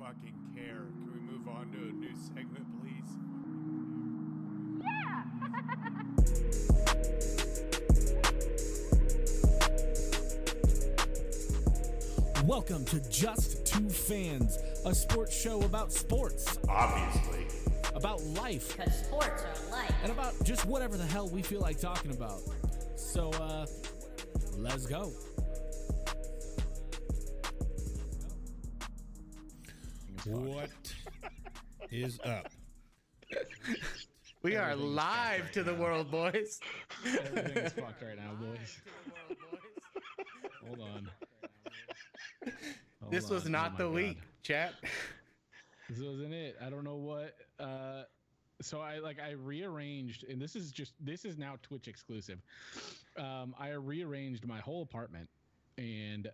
fucking care. Can we move on to a new segment, please? Yeah! Welcome to Just Two Fans, a sports show about sports, Obviously. about life, Because sports are life. and about just whatever the hell we feel like talking about. So, let's go. What is up? We are live to the world, boys. Everything is fucked right now, boys. Hold on. This was not the week, chat. This wasn't it. I don't know what. So I rearranged, and this is now Twitch exclusive. I rearranged my whole apartment, and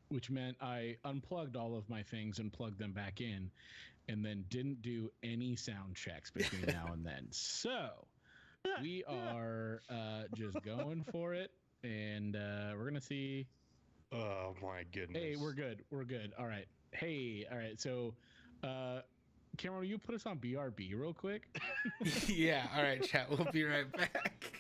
which meant I unplugged all of my things and plugged them back in, and then didn't do any sound checks between now and then. So we are just going for it, and we're gonna see. Oh my goodness. Hey, we're good. We're good. All right. Hey, all right. So, Cameron, will you put us on BRB real quick? Yeah, all right, chat. We'll be right back.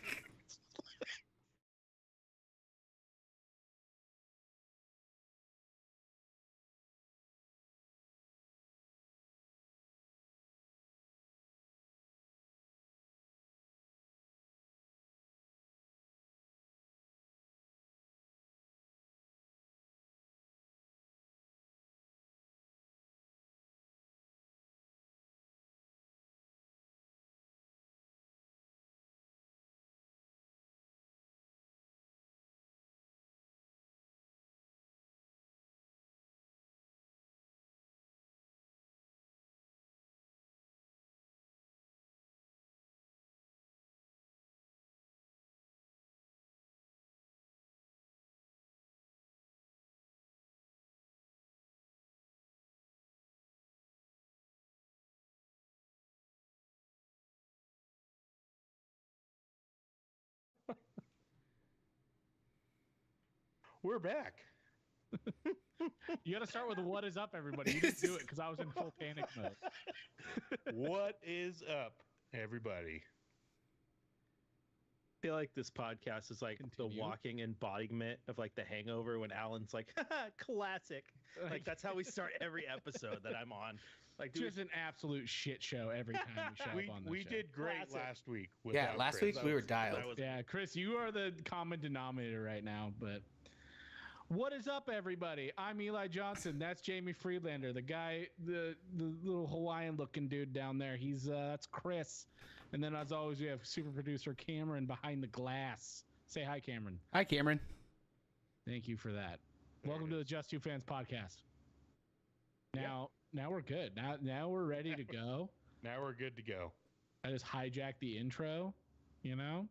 We're back. You got to start with what is up, everybody. You didn't do it because I was in full panic mode. What is up, everybody? I feel like this podcast is like Continue. the walking embodiment of like The Hangover when Alan's like, haha, classic. Like that's how we start every episode that I'm on. Like, dude, Just an absolute shit show every time we show up on this We show. did great Classic. last week. Yeah, without last Chris. week we were that dialed. was Yeah, Chris, you are the common denominator right now, but what is up, everybody? I'm Eli Johnson. That's Jamie Friedlander, the guy, the little Hawaiian looking dude down there. He's that's Chris. And then as always, we have super producer Cameron behind the glass. Say hi, Cameron. Hi, Cameron. Thank you for that. Welcome to the Just Two Fans podcast. Now we're good. Now we're ready to go. Now we're good to go. I just hijacked the intro, you know?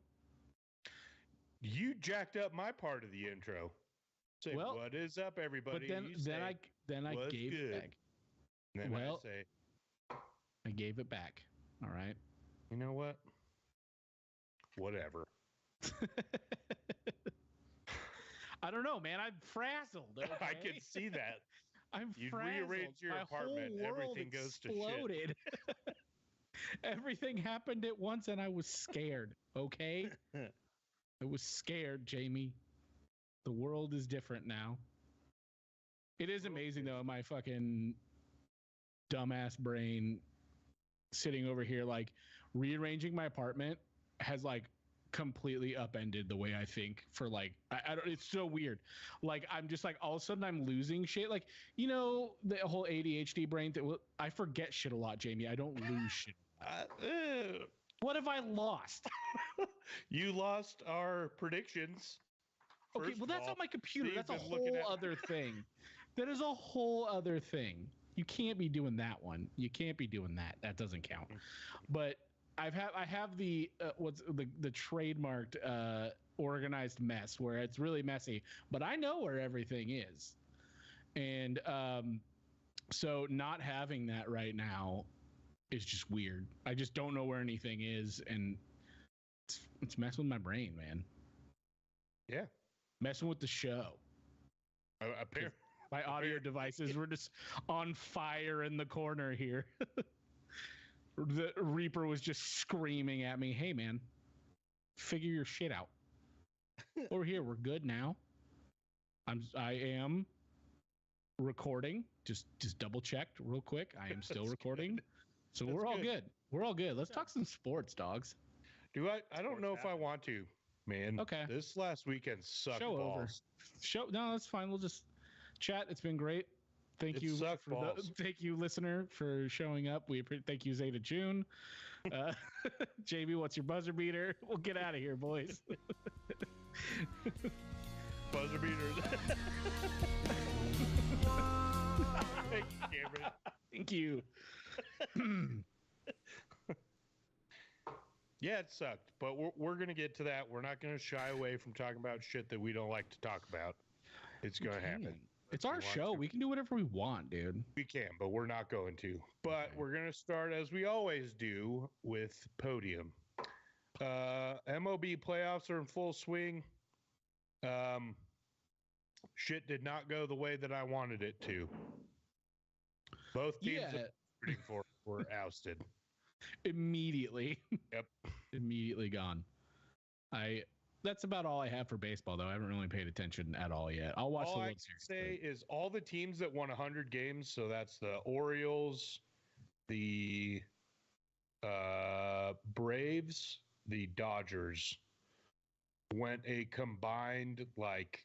You jacked up my part of the intro. Say, Well, what is up, everybody? But You then say, I "What's gave good?" it back. And then well- I say, I gave it back. All right. you know what? Whatever. I don't know, man. I'm frazzled. Okay? I can see that. I'm You frazzled. rearranged your My apartment, whole world everything goes to shit. exploded. Everything happened at once, and I was scared. Okay, I was scared, Jamie. The world is different now. It is amazing, though. My fucking dumbass brain sitting over here, like rearranging my apartment, has like completely upended the way I think for like I don't, it's so weird. Like I'm just like all of a sudden I'm losing shit. Like, you know, the whole ADHD brain that I forget shit a lot, Jamie. I don't lose shit. What have I lost? You lost our predictions. Okay, First well of that's all, on my computer. Steve That's a is looking whole at- other thing. That is a whole other thing. You can't be doing that one. You can't be doing that. That doesn't count. But I have the what's the trademarked organized mess where it's really messy, but I know where everything is. And so not having that right now is just weird. I just don't know where anything is, and it's messing with my brain, man. Yeah. Messing with the show. Apparently, My audio devices were just on fire in the corner here. The Reaper was just screaming at me, "Hey man, figure your shit out. Over here, we're good now. I am recording. Just double checked real quick. I am still recording. Good. So That's we're all good. good. We're all good. Let's talk some sports, dogs. Do I don't know if I happening. want to, man. Okay. This last weekend sucked Show over. balls. No, that's fine. We'll just chat. It's been great. Thank It you sucked balls. thank you, listener, for showing up. Thank you, Zeta June. Jamie, what's your buzzer beater? We'll get out of here, boys. Buzzer beaters. Thank you, Cameron. Thank you. Yeah, it sucked, but we're gonna get to that. We're not gonna shy away from talking about shit that we don't like to talk about. It's gonna happen. It's our want show. to. We can do whatever we want, dude. We can, but we're not going to. But Okay. we're gonna start as we always do with podium. MLB playoffs are in full swing. Shit did not go the way that I wanted it to. Both teams Yeah. that I'm rooting for were ousted. Immediately. Yep. Immediately gone. That's about all I have for baseball, though. I haven't really paid attention at all yet. I'll watch All the I World can Series. say is all the teams that won 100 games, so that's the Orioles, the Braves, the Dodgers, went a combined like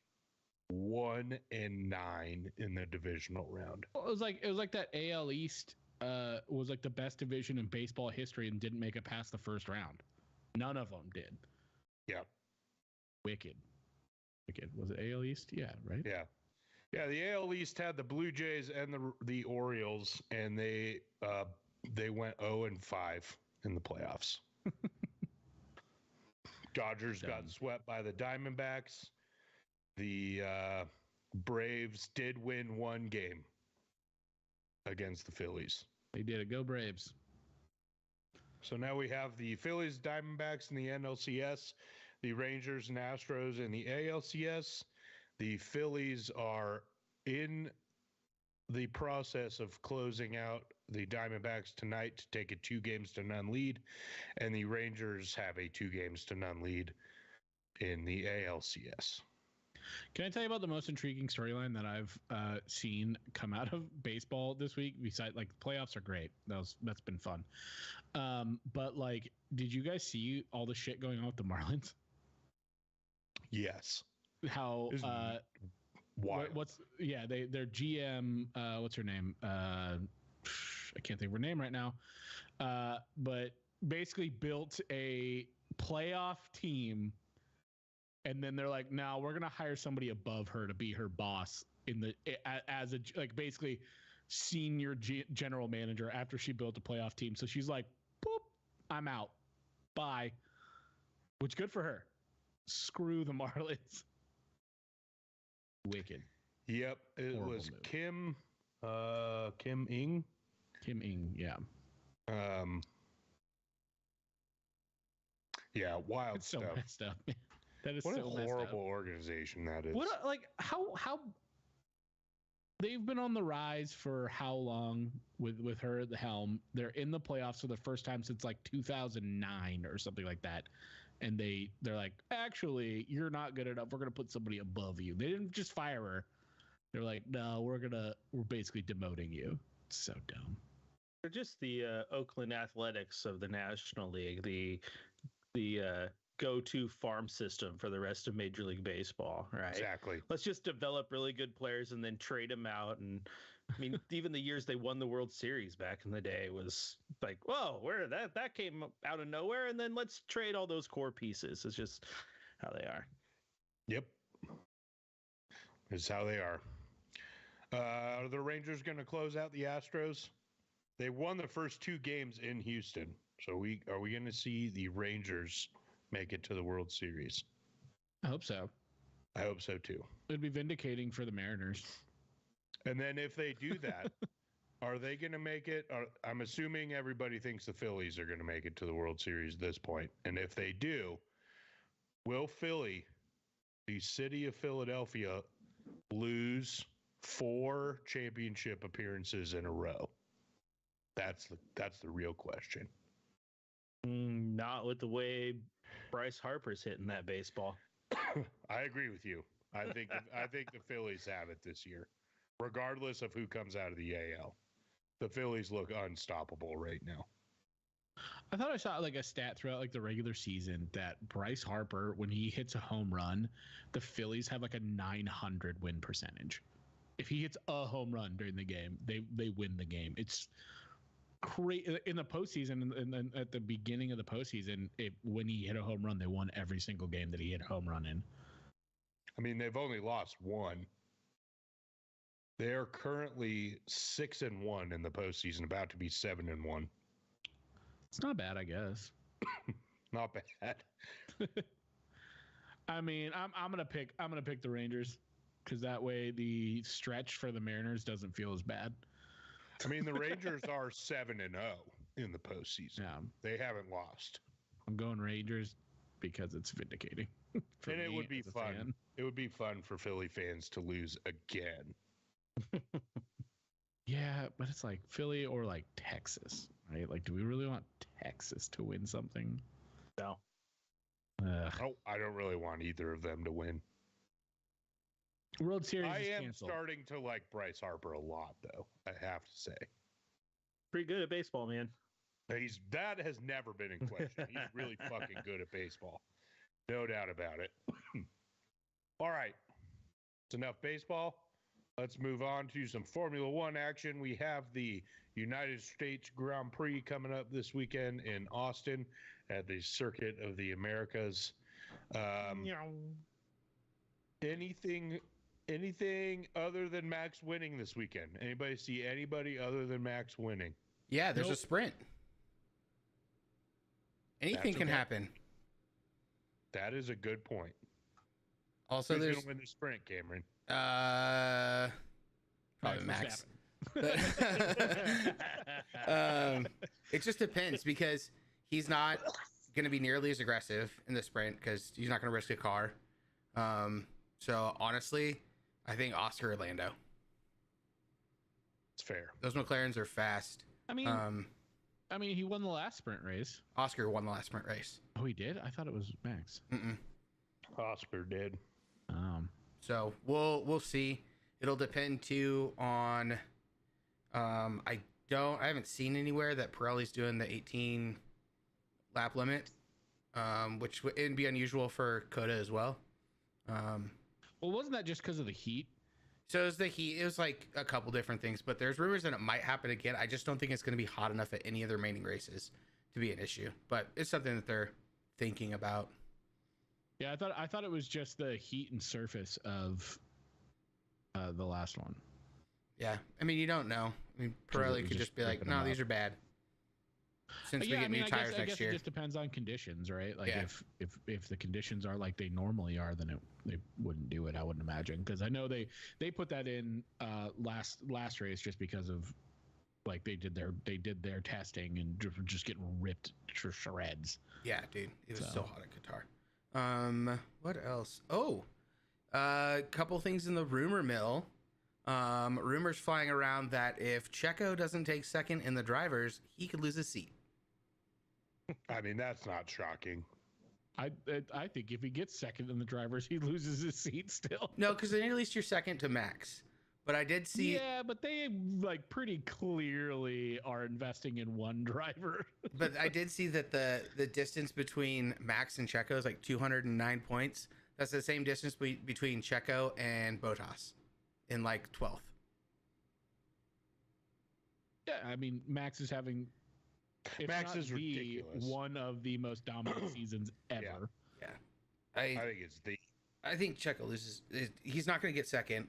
1-9 in the divisional round. Well, it was like that AL East was like the best division in baseball history and didn't make it past the first round. None of them did. Yeah. Wicked. Was it AL East? Yeah, right? Yeah. Yeah, the AL East had the Blue Jays and the Orioles, and they went 0-5 in the playoffs. Dodgers got Dumb. swept by the Diamondbacks. The Braves did win one game against the Phillies. They did it. Go Braves. So now we have the Phillies, Diamondbacks in the NLCS, the Rangers and Astros in the ALCS. The Phillies are in the process of closing out the Diamondbacks tonight to take a 2-0 lead, and the Rangers have a 2-0 lead in the ALCS. Can I tell you about the most intriguing storyline that I've seen come out of baseball this week? Besides, like, playoffs are great. That's been fun. But like, did you guys see all the shit going on with the Marlins? Yes. How Why? their GM, what's her name? I can't think of her name right now. But basically built a playoff team, and then they're like, "No, we're gonna hire somebody above her to be her boss as a like basically senior general manager after she built a playoff team." So she's like, "Boop, I'm out. Bye." Which good for her. Screw the Marlins. Wicked. Yep. It Horrible was move. Kim Ing. Kim Ing, yeah. Yeah, wild It's so stuff. messed up. Man. That is What so a messed up. horrible organization that is. What like how they've been on the rise for how long with her at the helm? They're in the playoffs for the first time since like 2009 or something like that. And they're like, "Actually, you're not good enough. We're gonna put somebody above you." They didn't just fire her. They're like, "No, we're basically demoting you." It's so dumb. They're just the Oakland Athletics of the National League, the go-to farm system for the rest of Major League Baseball, right? Exactly. Let's just develop really good players and then trade them out. And I mean, even the years they won the World Series back in the day was like, whoa, where that came out of nowhere, and then let's trade all those core pieces. It's just how they are. Yep. It's how they are. Are the Rangers going to close out the Astros? They won the first 2 games in Houston. So are we going to see the Rangers make it to the World Series? I hope so. I hope so too. It'd be vindicating for the Mariners. And then if they do that, are they going to make it? I'm assuming everybody thinks the Phillies are going to make it to the World Series at this point. And if they do, will Philly, the city of Philadelphia, lose 4 championship appearances in a row? That's the real question. Not with the way Bryce Harper's hitting that baseball. I agree with you. I think the Phillies have it this year, regardless of who comes out of the AL. The Phillies look unstoppable right now. I thought I saw like a stat throughout like the regular season that Bryce Harper, when he hits a home run, the Phillies have like a 900 win percentage. If he hits a home run during the game, they win the game. It's crazy. In the postseason, and at the beginning of the postseason, when he hit a home run, they won every single game that he hit a home run in. I mean, they've only lost 1. They are currently 6-1 in the postseason, about to be 7-1. It's not bad, I guess. Not bad. I mean, I'm gonna pick the Rangers because that way the stretch for the Mariners doesn't feel as bad. I mean, the Rangers are 7-0 in the postseason. Yeah, They haven't lost. I'm going Rangers because it's vindicating. And it would be fun. Fan. It would be fun for Philly fans to lose again. Yeah, but it's like Philly or like Texas, right? Like, do we really want Texas to win something? No. Oh, I don't really want either of them to win. World Series I is am canceled. starting to like Bryce Harper a lot, though. I have to say. Pretty good at baseball, man. That has never been in question. He's really fucking good at baseball. No doubt about it. All right. It's enough baseball. Let's move on to some Formula One action. We have the United States Grand Prix coming up this weekend in Austin at the Circuit of the Americas. Anything other than Max winning this weekend? Anybody see anybody other than Max winning? Yeah, there's a Nope. sprint. Anything That's can okay. happen. That is a good point. Also, Who's there's going to win the sprint, Cameron? probably Max. Verstappen. It just depends because he's not going to be nearly as aggressive in the sprint because he's not going to risk a car. So honestly, I think Oscar or Lando. It's fair. Those McLarens are fast. I mean, he won the last sprint race. Oscar won the last sprint race. Oh, he did? I thought it was Max. Oscar did. So we'll see. It'll depend too on. I haven't seen anywhere that Pirelli's doing the 18 lap limit, which would be unusual for Coda as well. Well, wasn't that just because of the heat? So it was the heat. It was like a couple different things, but there's rumors that it might happen again. I just don't think it's going to be hot enough at any of the remaining races to be an issue. But it's something that they're thinking about. Yeah, I thought it was just the heat and surface of the last one. Yeah, I mean you don't know. I mean Because it Pirelli was could just just be like, ripping no, them these up. are bad. Since we get new tires I next guess year. it just depends on conditions, right? Like Yeah. if the conditions are like they normally are, then they wouldn't do it. I wouldn't imagine because I know they put that in last race just because of like they did their testing and just getting ripped to shreds. Yeah, dude, it was so So. hot at Qatar. What else? Oh, couple things in the rumor mill. Rumors flying around that if Checo doesn't take second in the drivers, he could lose his seat. I mean, that's not shocking. I think if he gets second in the drivers, he loses his seat still. No, because then at least you're second to Max. But I did see. Yeah, but they like pretty clearly are investing in one driver. But I did see that the distance between Max and Checo is like 209 points. That's the same distance between Checo and Bottas in like 12th. Yeah, I mean Max is having. if Max not is the ridiculous. one of the most dominant seasons ever. I think it's the. I think Checo loses. He's not going to get second.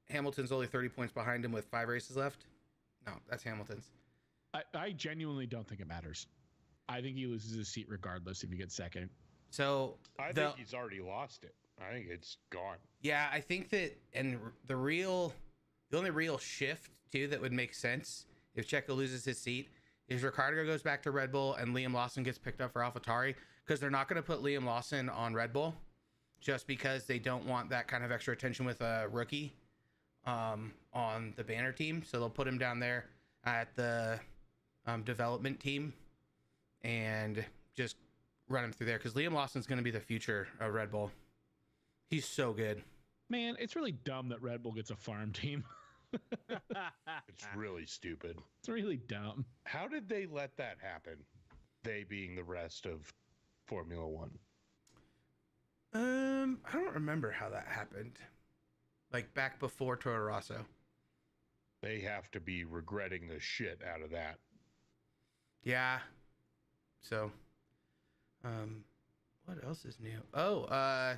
Hamilton's only 30 points behind him with 5 races left. No, that's Hamilton's. I genuinely don't think it matters. I think he loses his seat regardless if he gets second. So I think he's already lost it. I think it's gone. yeah, I think that, and the only real shift too that would make sense if Checo loses his seat is Ricciardo goes back to Red Bull and Liam Lawson gets picked up for AlphaTauri, because they're not going to put Liam Lawson on Red Bull just because they don't want that kind of extra attention with a rookie. on the banner team, so they'll put him down there at the development team and just run him through there because Liam Lawson's going to be the future of Red Bull. He's so good. Man, it's really dumb that Red Bull gets a farm team. It's really stupid. It's really dumb. How did they let that happen? They being the rest of Formula One. I don't remember how that happened. Like back before Toro Rosso. They have to be regretting the shit out of that. Yeah. So, what else is new? Oh,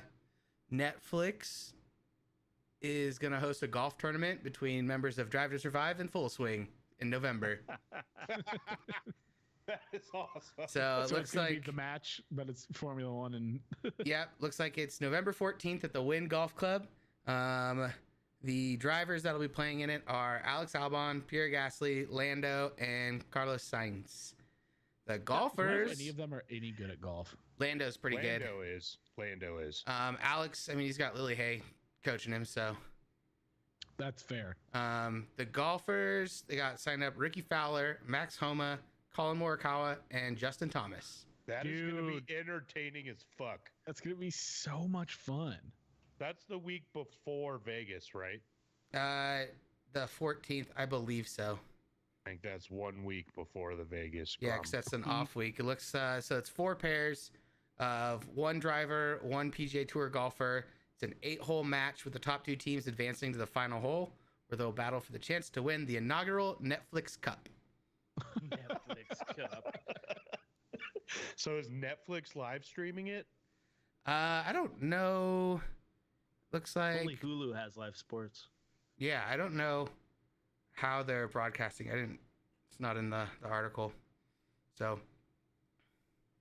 Netflix is going to host a golf tournament between members of Drive to Survive and Full Swing in November. That is awesome. So it So looks it's gonna be like, the match, but it's Formula One and yeah, looks like it's November 14th at the Wynn Golf Club. The drivers that'll be playing in it are Alex Albon, Pierre Gasly, Lando, and Carlos Sainz. The golfers, any of them are any good at golf. Lando's pretty good. Lando is. Alex, I mean, he's got Lily Hay coaching him, so. That's fair. The golfers, they got signed up Ricky Fowler, Max Homa, Colin Morikawa, and Justin Thomas. That is going to Dude. be entertaining as fuck. That's gonna be so much fun. That's the week before Vegas, right? The 14th, I believe so. I think that's 1 week before the Vegas. Yeah, Grand because that's an off week. It looks so it's 4 pairs of 1 driver, 1 PGA Tour golfer. It's an 8-hole match with the top 2 teams advancing to the final hole, where they'll battle for the chance to win the inaugural Netflix Cup. Netflix Cup. So is Netflix live streaming it? I don't know. Looks like Only Hulu has live sports. yeah, I don't know how they're broadcasting. It's not in the article. So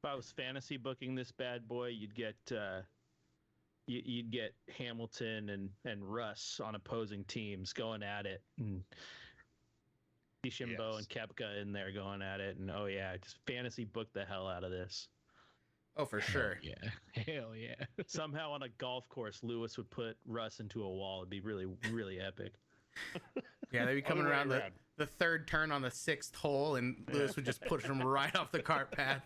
If I was fantasy booking this bad boy, you'd get you'd get Hamilton and Russ on opposing teams going at it, and Dishimbo Yes. and Kepka in there going at it, and oh yeah, just fantasy book the hell out of this. oh for sure. Yeah. Hell yeah. Somehow on a golf course, Lewis would put Russ into a wall. It'd be really, really epic. Yeah, they'd be coming Other way around around. the third turn on the 6th hole, and Lewis would just push him right off the cart path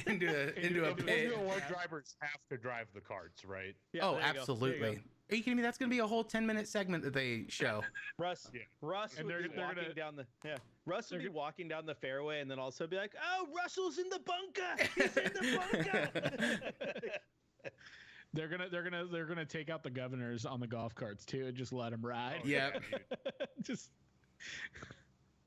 into a pit. Formula One drivers have to drive the carts, right? Yeah, Oh, there you go. There you go. absolutely. Are you kidding me? That's going to be a whole 10-minute segment that they show. Russ, Yeah. Russ And would they're be gonna- walking down the Russ would be walking down the fairway, and then also be like, "Oh, Russell's in the bunker. He's in the bunker." They're gonna take out the governors on the golf carts too and just let them ride. Oh, Yeah. dude. Just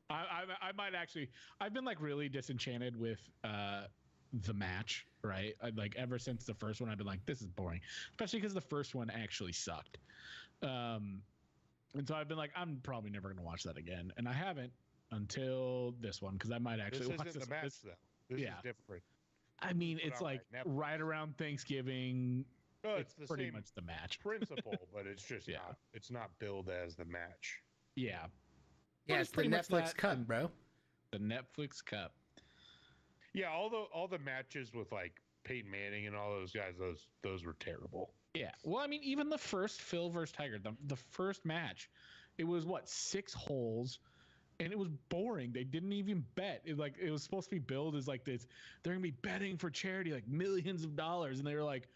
I might actually I've been like really disenchanted with the match, right? Like ever since the first one I've been like, this is boring, especially because the first one actually sucked. And so I've been like, I'm probably never gonna watch that again, and I haven't until this one because I might This actually watch isn't this. the match, this- though. This yeah. is different. I mean, Put it's out by like Netflix. right around Thanksgiving. No, it's it's the pretty same much the match. principle, but it's just Yeah. not. It's not billed as the match. Yeah, Yeah, But it's the pretty much Netflix that Cup, and- bro. the Netflix Cup. Yeah, all the matches with like Peyton Manning and all those guys, those were terrible. Yeah. Well, I mean, even the first Phil versus Tiger, the first match, it was what 6 holes, and it was boring. They didn't even bet. It was supposed to be billed as like this. They're gonna be betting for charity, like millions of dollars, and they were like,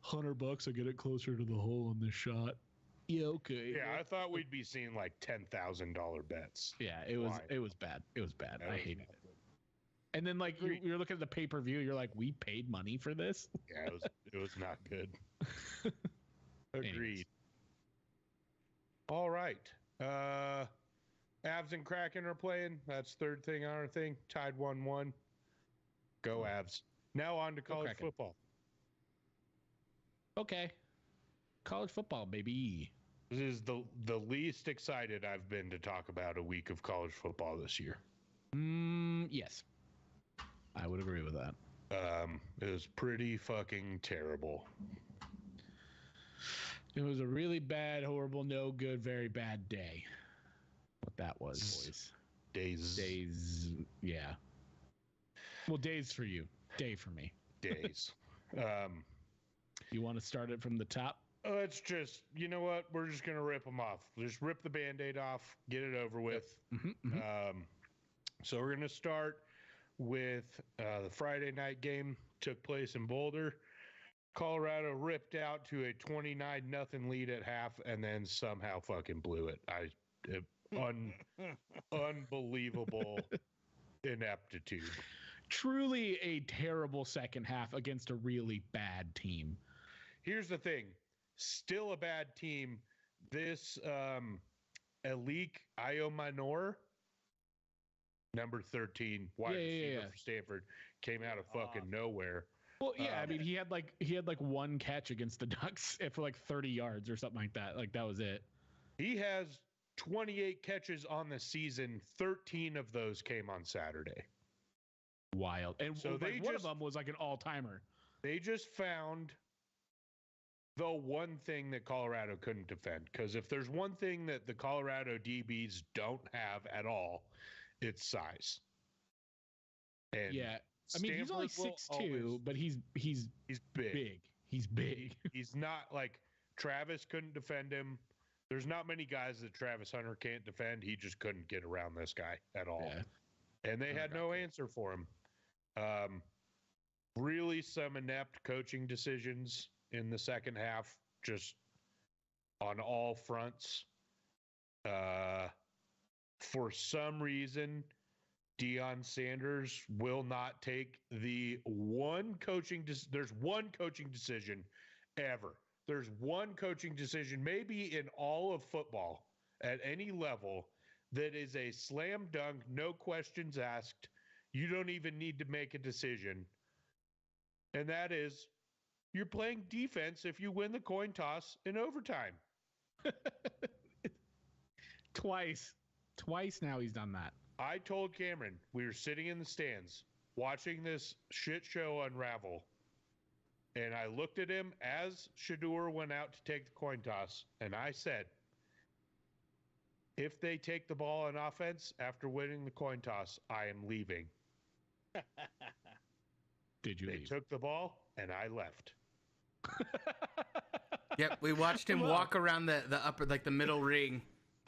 $100 to get it closer to the hole in this shot. Yeah. Okay. Yeah, I thought we'd be seeing like $10,000 bets. Yeah. It was. Why? It was bad. It was bad. That I was hated not it. good. And then like Agreed. you're looking at the pay per view, you're like, we paid money for this. Yeah, it was not good. Anyways. Agreed. All right. Avs and Kraken are playing. That's third thing on our thing. Tied 1-1. Go Avs. Now on to college Kraken. football. Okay. College football, baby. This is the least excited I've been to talk about a week of college football this year. Yes. I would agree with that. It was pretty fucking terrible. It was a really bad, horrible, no good, very bad day. What that was, boys. Days. Yeah. Well, days for you. Day for me. Days. You want to start it from the top? let's just, you know what? We're just going to rip them off. Just rip the Band-Aid off, get it over with. So we're going to start with the Friday night game. Took place in Boulder. Colorado ripped out to a 29-0 lead at half and then somehow fucking blew it. Unbelievable ineptitude. Truly a terrible second half against a really bad team. Here's the thing. Still a bad team. This Alik Iomanor, number 13, wide receiver for Stanford, came out of fucking nowhere. Well, yeah, I mean, he had like one catch against the Ducks for like 30 yards or something like that. Like that was it. He has 28 catches on the season. 13 of those came on Saturday. Wild. And so one of them was like an all-timer. They just found the one thing that Colorado couldn't defend. Because if there's one thing that the Colorado DBs don't have at all, it's size. And yeah. I mean, he's only 6'2", but he's big. He's big. He's not like Travis couldn't defend him. There's not many guys that Travis Hunter can't defend. He just couldn't get around this guy at all. Yeah. And they had no answer for him. Really some inept coaching decisions in the second half, just on all fronts. For some reason, Deion Sanders will not take the one coaching. There's one coaching decision ever. There's one coaching decision, maybe in all of football at any level, that is a slam dunk, no questions asked. You don't even need to make a decision. And that is, you're playing defense if you win the coin toss in overtime. Twice now he's done that. I told Cameron, we were sitting in the stands watching this shit show unravel. And I looked at him as Shedeur went out to take the coin toss. And I said, if they take the ball on offense after winning the coin toss, I am leaving. Did you They leave? took the ball and I left. Yep, we watched him walk around the upper, like the middle ring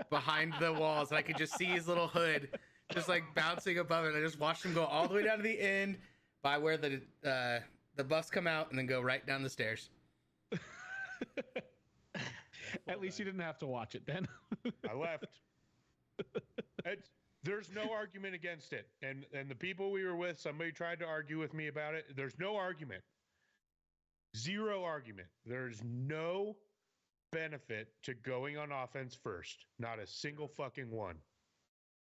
behind the walls. And I could just see his little hood just like bouncing above it. I just watched him go all the way down to the end by where the buffs come out and then go right down the stairs. At least you didn't have to watch it then. I left. There's no argument against it. And the people we were with, somebody tried to argue with me about it. There's no argument. Zero argument. There's no benefit to going on offense first. Not a single fucking one.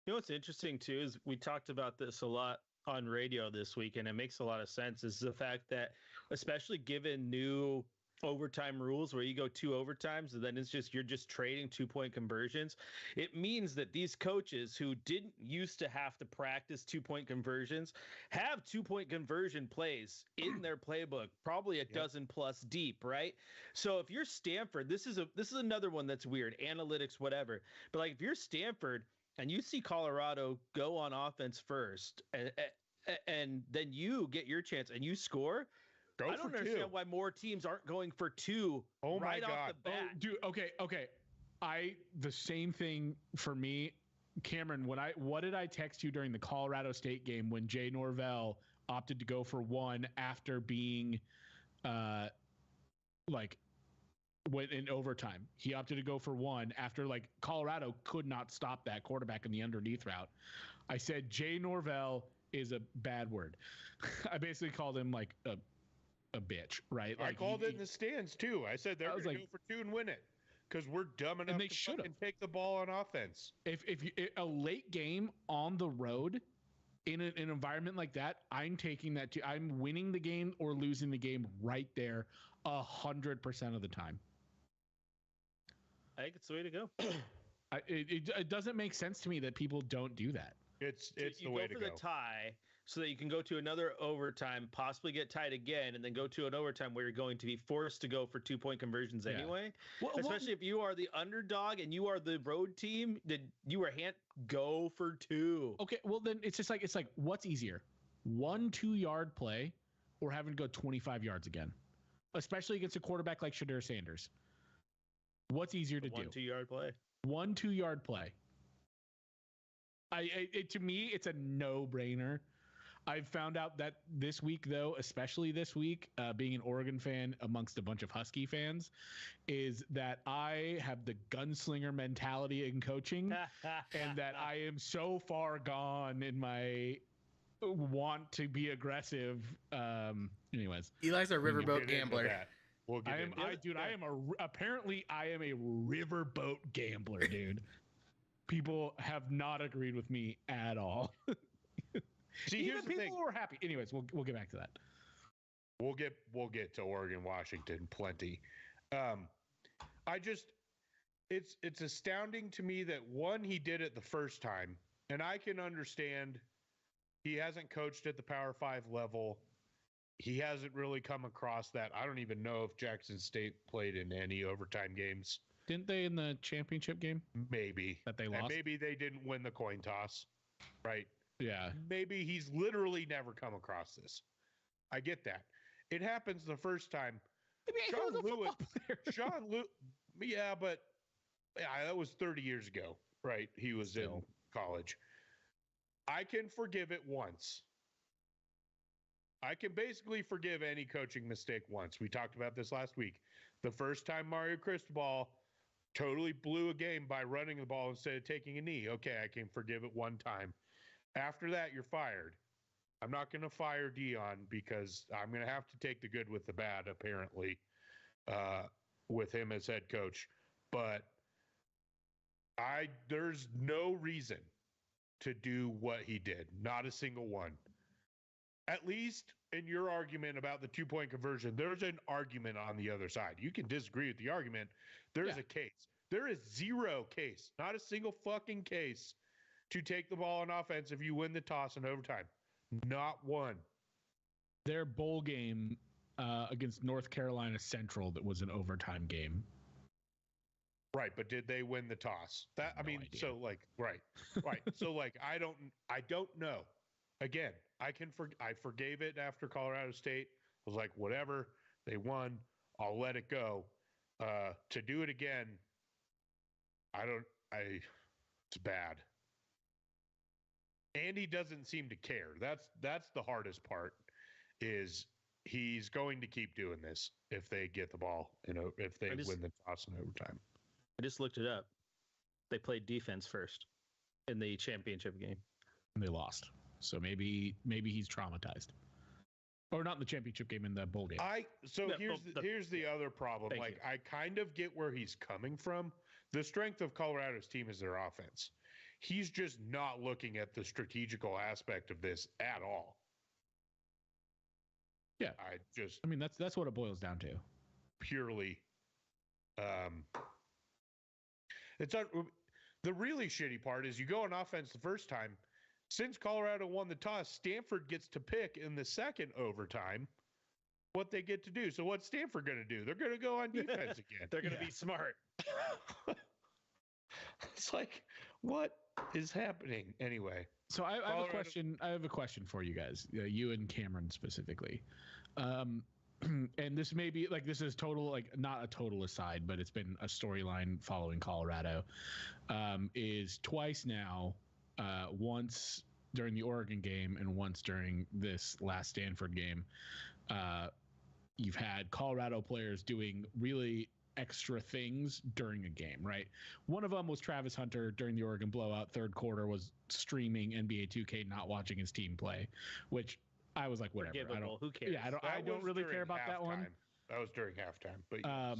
You know what's interesting too is we talked about this a lot on radio this week, and it makes a lot of sense, is the fact that, especially given new overtime rules where you go 2 overtimes and then you're just trading 2-point conversions, it means that these coaches who didn't used to have to practice 2-point conversions have 2-point conversion plays in their playbook, probably a dozen plus deep, right? So if you're Stanford, this is another one that's weird, analytics, whatever, but like if you're Stanford and you see Colorado go on offense first and then you get your chance and you score, I don't understand why more teams aren't going for 2 right off the bat. Oh, dude, okay. The same thing for me, Cameron. What did I text you during the Colorado State game when Jay Norvell opted to go for 1 after being, went in overtime? He opted to go for 1 after Colorado could not stop that quarterback in the underneath route. I said Jay Norvell is a bad word. I basically called him a bitch, right? I called it in the stands too. I said they're going to go for 2 and win it because we're dumb enough to fucking take the ball on offense. If a late game on the road in an environment like that, I'm taking that too. I'm winning the game or losing the game right there 100% of the time. I think it's the way to go. It doesn't make sense to me that people don't do that. It's the way to go. You go for the tie so that you can go to another overtime, possibly get tied again, and then go to an overtime where you're going to be forced to go for 2-point conversions anyway. Especially if you are the underdog and you are the road team, then you are go for 2. Okay, well then it's like what's easier, 1 2-yard play or having to go 25 yards again, especially against a quarterback like Shedeur Sanders. What's easier to do? 1-2 yard play. 1-2 yard play. To me, it's a no-brainer. I've found out that this week, though, especially this week, being an Oregon fan amongst a bunch of Husky fans, is that I have the gunslinger mentality in coaching, and that I am so far gone in my want to be aggressive. Anyways, Eli's a We'll riverboat get into gambler. that. We'll get into that. I am apparently I am a riverboat gambler, dude. People have not agreed with me at all. See, Even here's the people thing. who are happy. Anyways, we'll get back to that. We'll get to Oregon, Washington plenty. It's astounding to me that one, he did it the first time, and I can understand he hasn't coached at the Power 5 level. He hasn't really come across that. I don't even know if Jackson State played in any overtime games. Didn't they in the championship game Maybe. that they And lost? maybe they didn't win the coin toss, right? Yeah. Maybe he's literally never come across this. I get that. It happens the first time. Sean Lewis, Sean Lewis, yeah, but that was 30 years ago, right? He was in Still. college. I can forgive it once. I can basically forgive any coaching mistake once. We talked about this last week. The first time Mario Cristobal totally blew a game by running the ball instead of taking a knee. Okay, I can forgive it one time. After that, you're fired. I'm not going to fire Dion because I'm going to have to take the good with the bad, apparently, with him as head coach. But there's no reason to do what he did. Not a single one. At least in your argument about the 2-point conversion, there's an argument on the other side. You can disagree with the argument. There's a case. There is zero case, not a single fucking case, to take the ball on offense if you win the toss in overtime. Not one. Their bowl game against North Carolina Central that was an overtime game. Right, but did they win the toss? That I No mean, idea. so like, right. So like, I don't know. Again, I forgave it after Colorado State. I was like, whatever, they won. I'll let it go. To do it again, it's bad. And he doesn't seem to care. That's the hardest part. Is he's going to keep doing this if they get the ball, if they win the toss in overtime. I just looked it up. They played defense first in the championship game. And they lost. So maybe he's traumatized. Or not in the championship game, in the bowl game. Here's the other problem. Thank Like, I kind of get where he's coming from. The strength of Colorado's team is their offense. He's just not looking at the strategical aspect of this at all. Yeah. I mean, that's what it boils down to. Purely the really shitty part is you go on offense the first time. Since Colorado won the toss, Stanford gets to pick in the second overtime what they get to do. So what's Stanford going to do? They're going to go on defense again. They're going to be smart. It's like, what is happening? Anyway. So I have a question. I have a question for you guys, you and Cameron specifically. And this may be like, this is total, like not a total aside, but it's been a storyline following Colorado. Is twice now, once during the Oregon game and once during this last Stanford game, you've had Colorado players doing really extra things during a game, right? One of them was Travis Hunter during the Oregon blowout. Third quarter was streaming NBA 2K, not watching his team play, which I was like, whatever. Who cares? Yeah, I don't really care about that one. That was during halftime, but yes.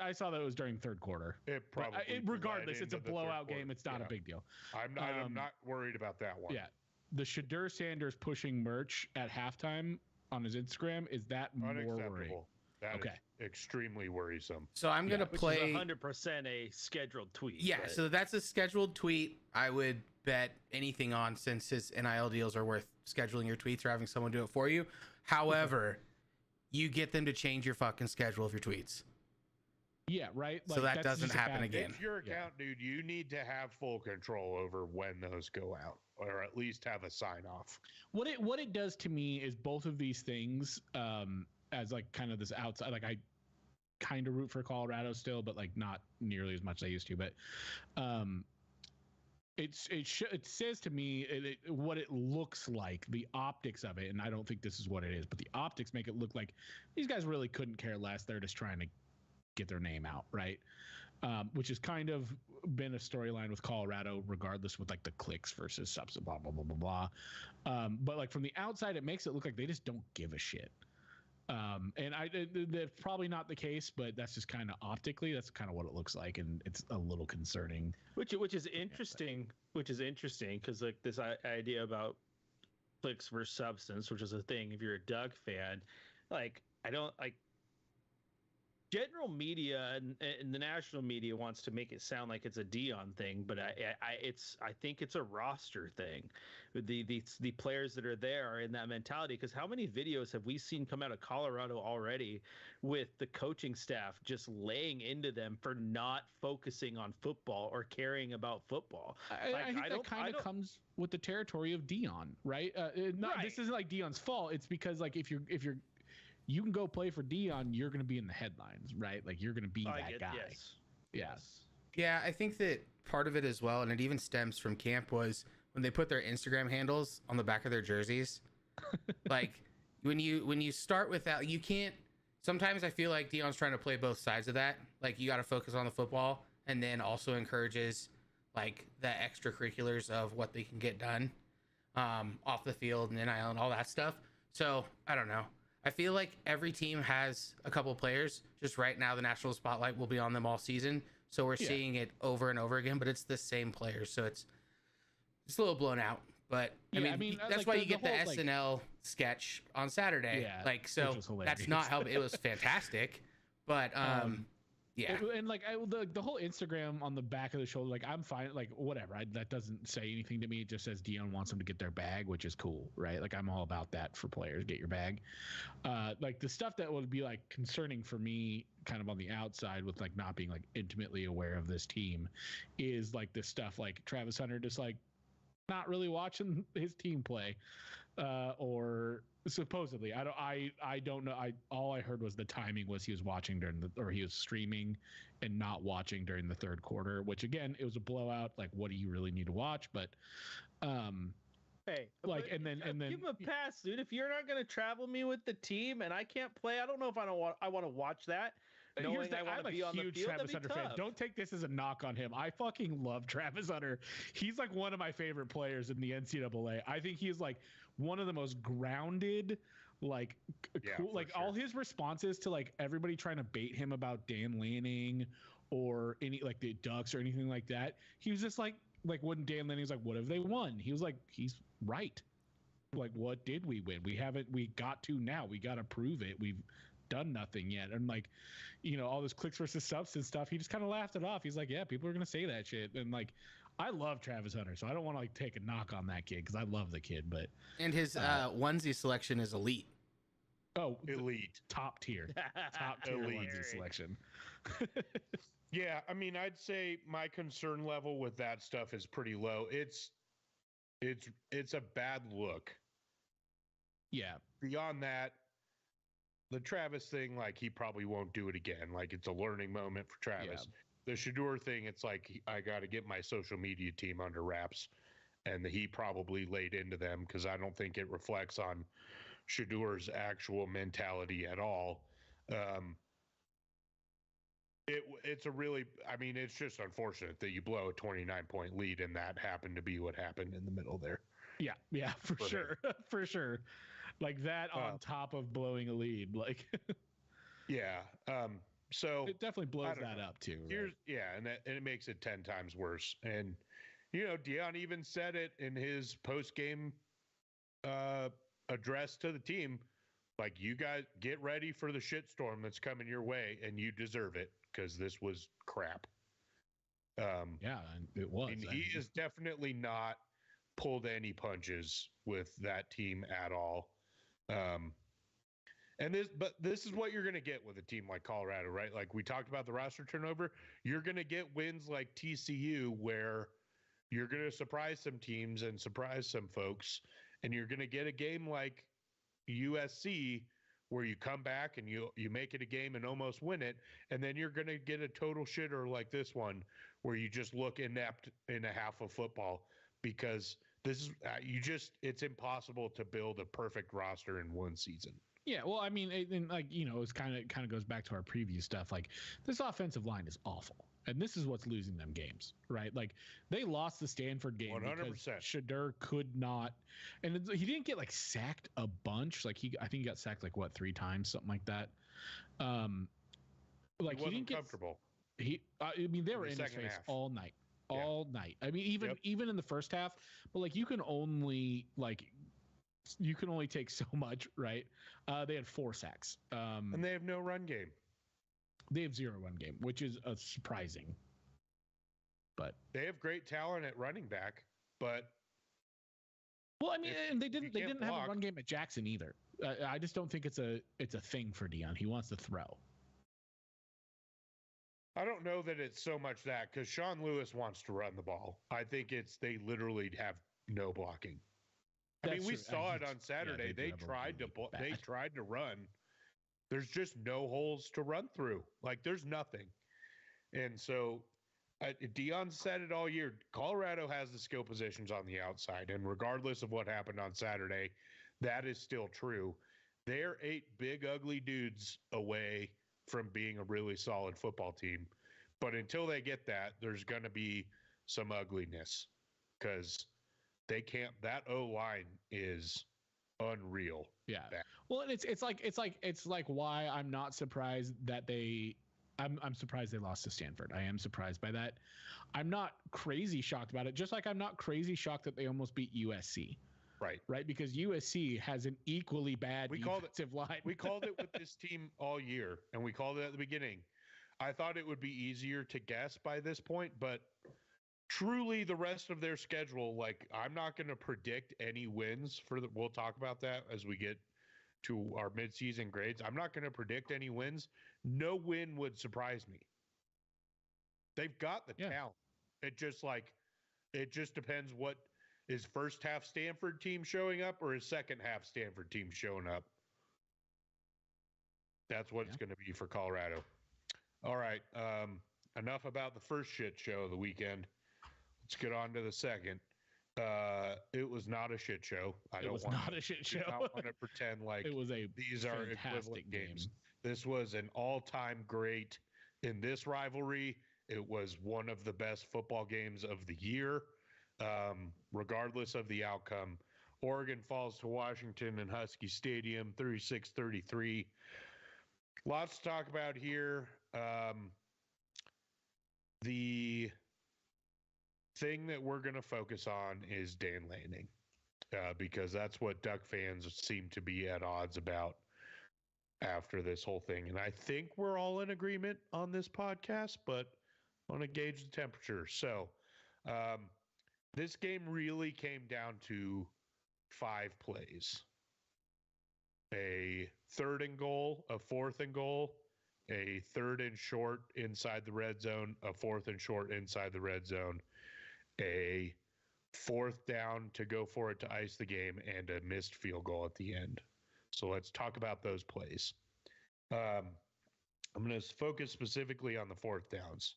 I saw that it was during third quarter. It probably regardless, bled it's a into the blowout third game. quarter. It's not Yeah. a big deal. I'm not worried about that one. Yeah, the Shadur Sanders pushing merch at halftime on his Instagram, is that more worrying? Unacceptable. That Okay. is extremely worrisome. So I'm gonna Which play. is 100% a scheduled tweet. Yeah, but- so that's a scheduled tweet. I would bet anything on, since his NIL deals are worth scheduling your tweets or having someone do it for you. However, you get them to change your fucking schedule of your tweets. Yeah, right. So that that's doesn't just a happen bad again. thing. It's your account, dude. You need to have full control over when those go out, or at least have a sign off. What it does to me is both of these things, as like kind of this outside, like I kind of root for Colorado still, but like not nearly as much as I used to. But it says to me what it looks like, the optics of it, and I don't think this is what it is, but the optics make it look like these guys really couldn't care less. They're just trying to get their name out, right? Which has kind of been a storyline with Colorado, regardless with like the clicks versus subs, blah blah blah blah blah. But like from the outside, it makes it look like they just don't give a shit. And that's probably not the case, but that's just kind of optically, that's kind of what it looks like, and it's a little concerning. Which is interesting. Which is interesting because like this idea about clicks versus substance, which is a thing. If you're a Doug fan, like I don't like. General media and the national media wants to make it sound like it's a Dion thing, but I think it's a roster thing. The players that are there are in that mentality, because how many videos have we seen come out of Colorado already with the coaching staff just laying into them for not focusing on football or caring about football? I think that kind of comes with the territory of Dion, right? This isn't like Dion's fault. It's because like if you're you can go play for Dion, you're going to be in the headlines, right? Like you're going to be that guy. Yes. Yeah, I think that part of it as well, and it even stems from camp, was when they put their Instagram handles on the back of their jerseys. Like when you start with that, you can't. Sometimes I feel like Dion's trying to play both sides of that. Like you got to focus on the football, and then also encourages like the extracurriculars of what they can get done off the field and NIL and all that stuff. So I don't know. I feel like every team has a couple players. Just right now, the national spotlight will be on them all season. So we're seeing it over and over again, but it's the same players. So it's a little blown out. But I mean that's like why you get the whole, SNL sketch on Saturday. Yeah, like, so that's not how it was fantastic. But yeah, and like the whole Instagram on the back of the shoulder, like I'm fine, like whatever. That doesn't say anything to me. It just says Dion wants them to get their bag, which is cool, right? Like I'm all about that for players. Get your bag. Like the stuff that would be like concerning for me, kind of on the outside, with like not being like intimately aware of this team, is like this stuff like Travis Hunter just like not really watching his team play, or supposedly I don't know. All I heard was the timing was he was watching he was streaming and not watching during the third quarter, which again, it was a blowout. Like what do you really need to watch? But hey, like and then give him a pass, dude. If you're not going to travel me with the team and I can't play, I don't know if I want to watch that. Here's I'm a huge Travis Hunter fan. Don't take this as a knock on him. I fucking love Travis Hunter. He's like one of my favorite players in the NCAA. I think he's like one of the most grounded, like cool, like sure. All his responses to like everybody trying to bait him about Dan Lanning or any like the Ducks or anything like that. He was just like when Dan Lanning was like, "What have they won?" He was like, "He's right. Like, what did we win? We haven't. We got to now. We got to prove it. We've done nothing yet." And like, all this clicks versus substance stuff, he just kind of laughed it off. He's like, yeah, people are gonna say that shit. And like, I love Travis Hunter, so I don't want to like take a knock on that kid because I love the kid. But and his onesie selection is elite. Oh, elite, top tier onesie selection. Yeah, I mean, I'd say my concern level with that stuff is pretty low. It's a bad look. Yeah. Beyond that, the Travis thing, like he probably won't do it again. Like it's a learning moment for Travis. Yeah. The Shedeur thing, it's like I got to get my social media team under wraps, and he probably laid into them because I don't think it reflects on Shedeur's actual mentality at all. It's a really, I mean, it's just unfortunate that you blow a 29-point lead and that happened to be what happened in the middle there. Yeah, for sure. For sure. Like that on top of blowing a lead, like yeah. So it definitely blows that up too. Right? And it makes it 10 times worse. And Dion even said it in his post-game address to the team, like, you guys get ready for the shitstorm that's coming your way, and you deserve it because this was crap. Yeah, it was. And he is definitely not pulled any punches with that team at all. But this is what you're going to get with a team like Colorado, right? Like we talked about the roster turnover. You're going to get wins like TCU where you're going to surprise some teams and surprise some folks. And you're going to get a game like USC where you come back and you make it a game and almost win it, and then you're going to get a total shitter like this one where you just look inept in a half of football because this is it's impossible to build a perfect roster in one season. Yeah, well, I mean, it's kind of goes back to our preview stuff. Like, this offensive line is awful, and this is what's losing them games, right? Like, they lost the Stanford game 100%. because Shedeur could not, and he didn't get like sacked a bunch. Like I think he got sacked like 3 times, something like that. Like he didn't get comfortable. I mean, they were in his face all night. All night. I mean, even in the first half, but like you can only take so much, right? They had 4 sacks. And they have no run game. They have 0 run game, which is surprising. But they have great talent at running back, but well, I mean, and they didn't have a run game at Jackson either. I just don't think it's a thing for Deion. He wants to throw. I don't know that it's so much that because Sean Lewis wants to run the ball. I think they literally have no blocking. I mean, we saw it on Saturday. They tried to run. There's just no holes to run through. Like there's nothing. And so Deion said it all year. Colorado has the skill positions on the outside, and regardless of what happened on Saturday, that is still true. They're 8 big ugly dudes away from being a really solid football team. But until they get that, there's going to be some ugliness because they can't. That O-line is unreal. Yeah. Well, and it's like why I'm not surprised that I'm surprised they lost to Stanford. I am surprised by that. I'm not crazy shocked about it. Just like I'm not crazy shocked that they almost beat USC. Right, because USC has an equally bad defensive line. We called it with this team all year, and we called it at the beginning. I thought it would be easier to guess by this point, but truly the rest of their schedule, like I'm not going to predict any wins we'll talk about that as we get to our midseason grades. I'm not going to predict any wins. No win would surprise me. They've got the talent. It just depends what is first half Stanford team showing up or is second half Stanford team showing up. That's what it's going to be for Colorado. All right. Enough about the first shit show of the weekend. Let's get on to the second. It was not a shit show. I don't want to pretend like it was these are equivalent games. This was an all-time great in this rivalry. It was one of the best football games of the year. Regardless of the outcome, Oregon falls to Washington in Husky Stadium, 36-33. Lots to talk about here. The thing that we're going to focus on is Dan Lanning, because that's what Duck fans seem to be at odds about after this whole thing. And I think we're all in agreement on this podcast, but I want to gauge the temperature. So, this game really came down to 5 plays. A 3rd and goal, a 4th and goal, a 3rd and short inside the red zone, a 4th and short inside the red zone, a 4th down to go for it to ice the game, and a missed field goal at the end. So let's talk about those plays. I'm going to focus specifically on the 4th downs.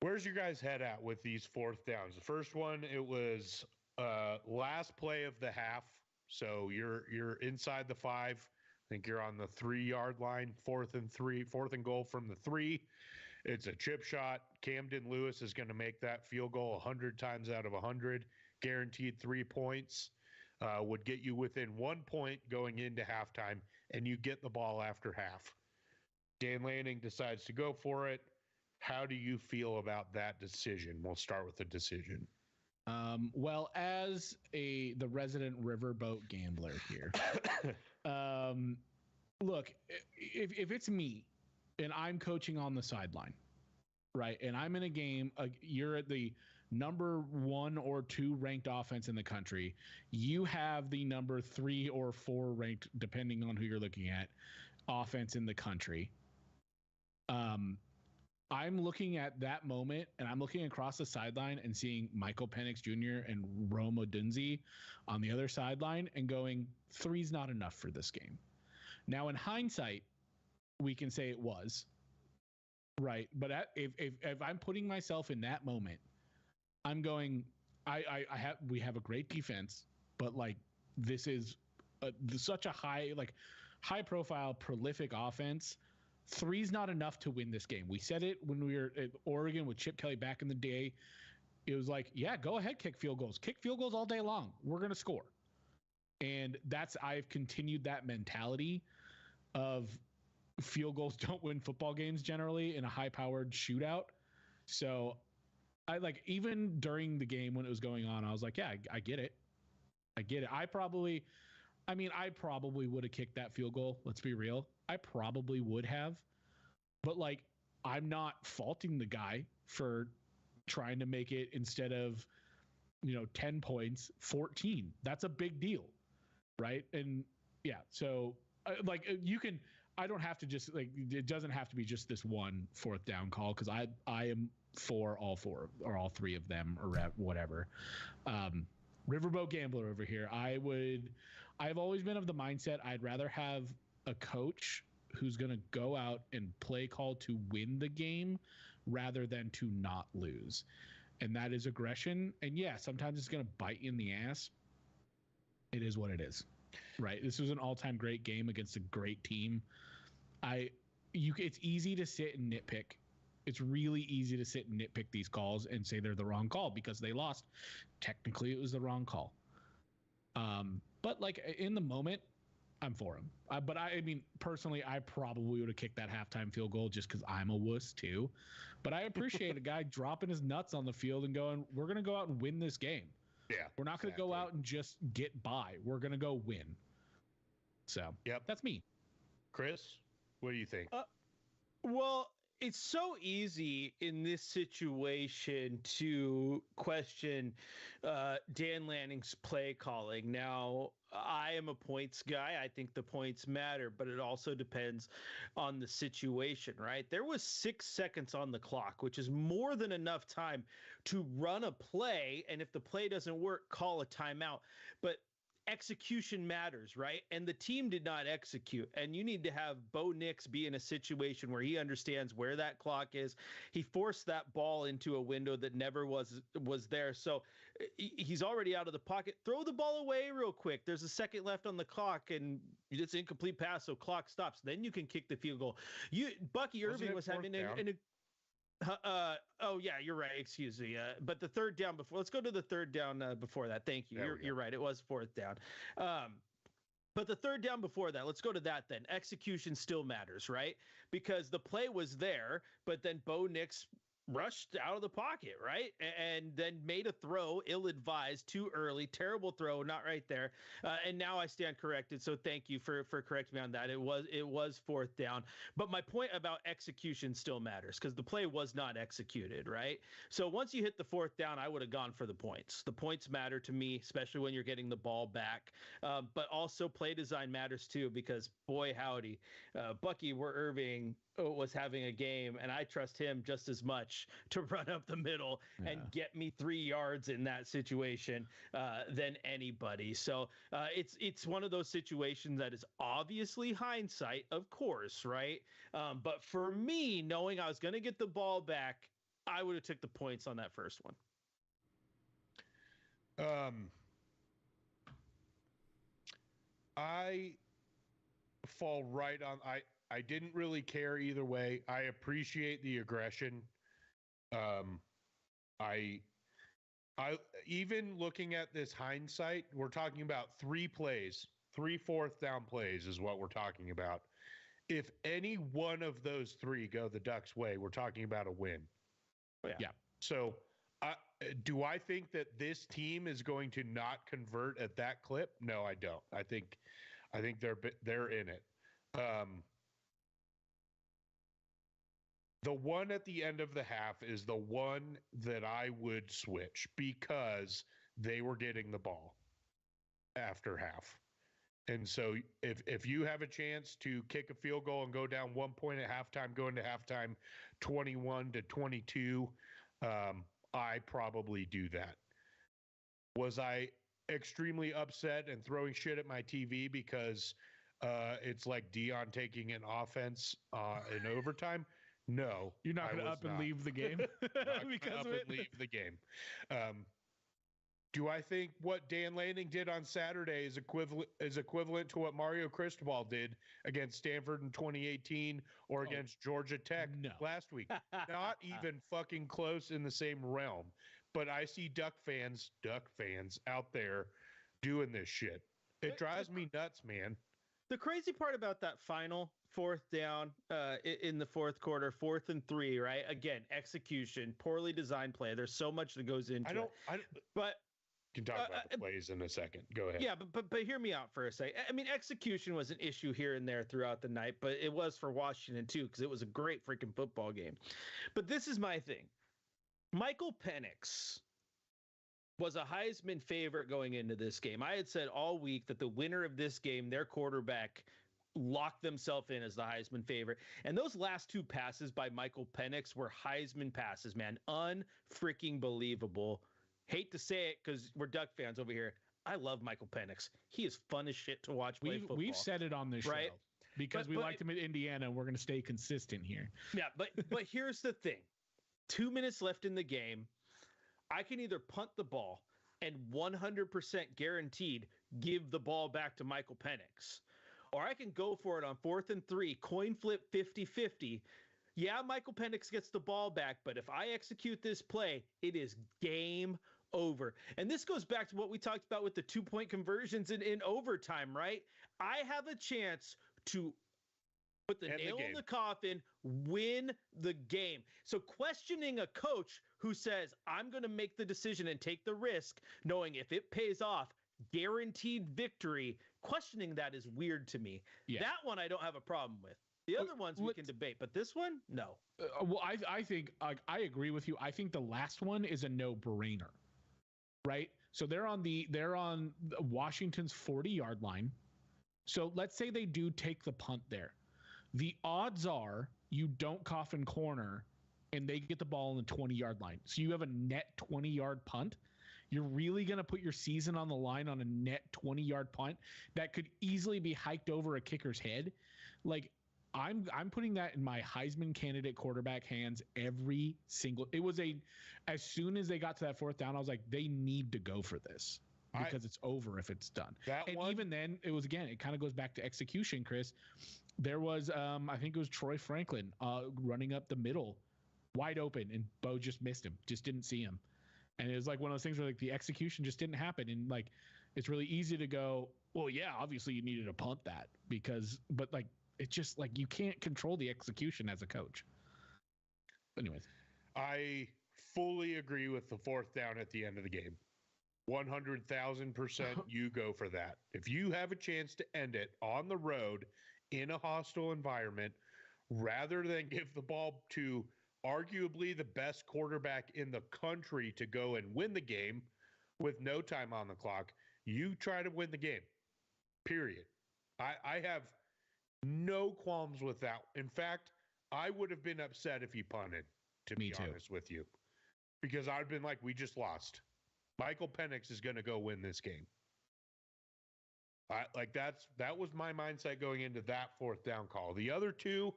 Where's your guys' head at with these 4th downs? The first one, it was last play of the half. So you're inside the 5. I think you're on the 3-yard line, 4th and goal from the 3. It's a chip shot. Camden Lewis is going to make that field goal 100 times out of 100. Guaranteed 3 points. Would get you within 1 point going into halftime, and you get the ball after half. Dan Lanning decides to go for it. How do you feel about that decision? We'll start with the decision. Well, as the resident riverboat gambler here, look, if it's me and I'm coaching on the sideline, right, and I'm in a game, you're at the number 1 or 2 ranked offense in the country, you have the number 3 or 4 ranked, depending on who you're looking at, offense in the country. I'm looking at that moment, and I'm looking across the sideline and seeing Michael Penix Jr. and Rome Odunze on the other sideline and going, 3's not enough for this game. Now, in hindsight, we can say it was right, but if I'm putting myself in that moment, I'm going. We have a great defense, but like this is such a high profile, prolific offense. Three's not enough to win this game. We said it when we were at Oregon with Chip Kelly back in the day. It was like, yeah, go ahead, kick field goals all day long. We're going to score. And I've continued that mentality of field goals don't win football games generally in a high powered shootout. So I even during the game when it was going on, I was like, yeah, I get it. I probably would have kicked that field goal. Let's be real. I probably would have, but like, I'm not faulting the guy for trying to make it instead of, 10 points, 14. That's a big deal. Right. And yeah, so I don't have to just it doesn't have to be just this one fourth down call. Cause I am for all four or all three of them or whatever. Riverboat Gambler over here. I've always been of the mindset I'd rather have a coach who's going to go out and play call to win the game rather than to not lose. And that is aggression. And yeah, sometimes it's going to bite you in the ass. It is what it is, right? This was an all-time great game against a great team. It's easy to sit and nitpick. It's really easy to sit and nitpick these calls and say they're the wrong call because they lost. Technically, it was the wrong call. But like in the moment, I'm for him. But I mean, personally, I probably would have kicked that halftime field goal just because I'm a wuss too. But I appreciate a guy dropping his nuts on the field and going, we're going to go out and win this game. Yeah. We're not going to go out and just get by. We're going to go win. So that's me. Chris, what do you think? Well, it's so easy in this situation to question Dan Lanning's play calling. Now, I am a points guy. I think the points matter, but it also depends on the situation, right? There was 6 seconds on the clock, which is more than enough time to run a play. And if the play doesn't work, call a timeout. But execution matters, right? And the team did not execute. And you need to have Bo Nix be in a situation where he understands where that clock is. He forced that ball into a window that never was there. So he's already out of the pocket. Throw the ball away real quick. There's a second left on the clock and it's incomplete pass, so clock stops. Then you can kick the field goal. Bucky Irving was having oh yeah, you're right. Excuse me. But the third down before. Let's go to the third down before that. Thank you. You're right. It was fourth down. But the third down before that. Let's go to that then. Execution still matters, right? Because the play was there, but then Bo Nix rushed out of the pocket, right? And then made a throw, ill-advised, too early, terrible throw, not right there. And now I stand corrected. So thank you for correcting me on that. It was fourth down. But my point about execution still matters because the play was not executed, right? So once you hit the fourth down, I would have gone for the points. The points matter to me, especially when you're getting the ball back. But also play design matters too, because boy, howdy, Bucky Irving was having a game, and I trust him just as much to run up the middle and get me 3 yards in that situation than anybody. So it's one of those situations that is obviously hindsight, of course, right? But for me, knowing I was going to get the ball back, I would have took the points on that first one. I fall right on. I didn't really care either way. I appreciate the aggression. I even looking at this hindsight, we're talking about 3 plays, 3 fourth down plays is what we're talking about. If any one of those 3 go the Ducks' way, we're talking about a win. Yeah. So, do I think that this team is going to not convert at that clip? No, I don't. I think they're in it. The one at the end of the half is the one that I would switch because they were getting the ball after half. And so if you have a chance to kick a field goal and go down 1 point at halftime, go into halftime 21-22, I probably do that. Was I extremely upset and throwing shit at my TV because it's like Dion taking an offense in overtime. No, You're not I going to was up and not. leave the game Not gonna because up of and it. leave the game. Do I think what Dan Lanning did on Saturday is equivalent to what Mario Cristobal did against Stanford in 2018 or Oh, against Georgia Tech no. last week? Not even fucking close in the same realm. But I see Duck fans out there doing this shit. It drives me nuts, man. The crazy part about that final fourth down in the fourth quarter, 4th and 3, right? Again, execution, poorly designed play. There's so much that goes into it. But can talk about the plays in a second. Go ahead. yeah, but hear me out for a second. I mean, execution was an issue here and there throughout the night, but it was for Washington too because it was a great freaking football game. But this is my thing. Michael Penix was a Heisman favorite going into this game. I had said all week that the winner of this game, their quarterback, locked themselves in as the Heisman favorite. And those last 2 passes by Michael Penix were Heisman passes, man. Unfreaking believable. Hate to say it because we're Duck fans over here. I love Michael Penix. He is fun as shit to watch play football. We've said it on this right? show because we liked him at Indiana, and we're going to stay consistent here. Yeah, but here's the thing. 2 minutes left in the game. I can either punt the ball and 100% guaranteed give the ball back to Michael Penix, or I can go for it on 4th and 3, coin flip 50-50. Yeah, Michael Penix gets the ball back, but if I execute this play, it is game over. And this goes back to what we talked about with the 2-point conversions in overtime, right? I have a chance to put the nail in the coffin, win the game. So questioning a coach who says, I'm going to make the decision and take the risk, knowing if it pays off, guaranteed victory, questioning that is weird to me. Yeah. That one I don't have a problem with. The other ones we can debate, but this one, no. Well, I think I agree with you. I think the last one is a no-brainer, right? So they're on Washington's 40-yard line. So let's say they do take the punt there. The odds are you don't coffin corner and they get the ball on the 20-yard line. So you have a net 20-yard punt. You're really going to put your season on the line on a net 20-yard punt that could easily be hiked over a kicker's head. Like, I'm putting that in my Heisman candidate quarterback hands every single. It was as soon as they got to that 4th down, I was like, they need to go for this because it's over if it's done. Even then, it was, again, it kind of goes back to execution, Chris. There was, I think it was Troy Franklin running up the middle, wide open, and Bo just missed him, just didn't see him. And it was like one of those things where like the execution just didn't happen. And like, it's really easy to go, well, yeah, obviously you needed to punt that but like, it's just like you can't control the execution as a coach. Anyways, I fully agree with the 4th down at the end of the game. 100,000% you go for that. If you have a chance to end it on the road in a hostile environment, rather than give the ball to arguably the best quarterback in the country to go and win the game with no time on the clock, you try to win the game. Period. I have no qualms with that. In fact, I would have been upset if he punted, to be honest with you, because I'd been like, we just lost. Michael Penix is going to go win this game. That was my mindset going into that 4th down call. The other 2,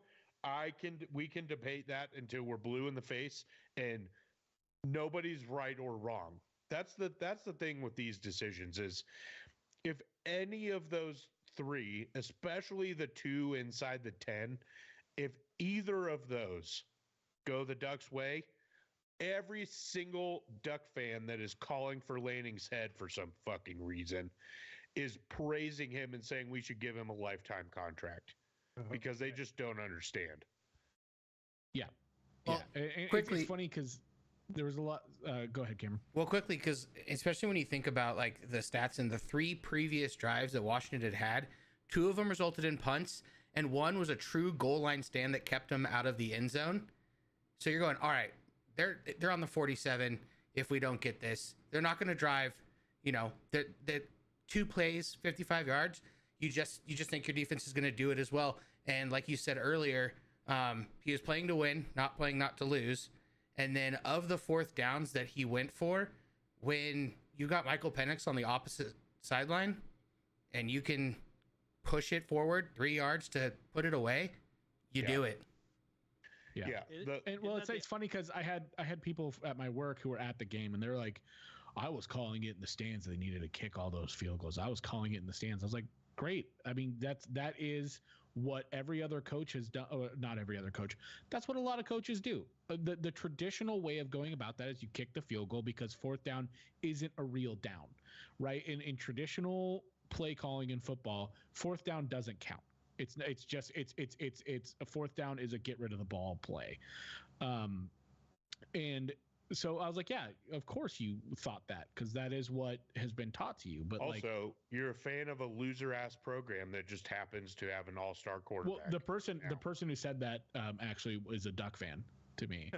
we can debate that until we're blue in the face and nobody's right or wrong. That's the thing with these decisions is if any of those 3, especially the 2 inside the 10, if either of those go the Ducks' way, every single Duck fan that is calling for Lanning's head for some fucking reason is praising him and saying we should give him a lifetime contract because they just don't understand. Yeah. Well, and quickly, it's funny because there was a lot. Go ahead, Cameron. Well, quickly, because especially when you think about like the stats in the 3 previous drives that Washington had, 2 of them resulted in punts, and 1 was a true goal line stand that kept them out of the end zone. So you're going, all right, they're on the 47. If we don't get this, they're not going to drive. You know, the 2 plays, 55 yards. You just think your defense is going to do it as well. And like you said earlier, he was playing to win, not playing not to lose. And then of the 4th downs that he went for, when you got Michael Penix on the opposite sideline, and you can push it forward 3 yards to put it away, you Yeah. do it. Yeah. And well, it's funny because I had people at my work who were at the game, and they're like, I was calling it in the stands. They needed to kick all those field goals. I was calling it in the stands. I was like, great. I mean, that is what every other coach has done. Not every other coach. That's what a lot of coaches do. The traditional way of going about that is you kick the field goal because fourth down isn't a real down, right? In traditional play calling in football, fourth down doesn't count. It's a fourth down is a get rid of the ball play. And so I was like, yeah, of course you thought that because that is what has been taught to you. But also, you're a fan of a loser ass program that just happens to have an all-star quarterback. well, the person who said that actually was a Duck fan to me.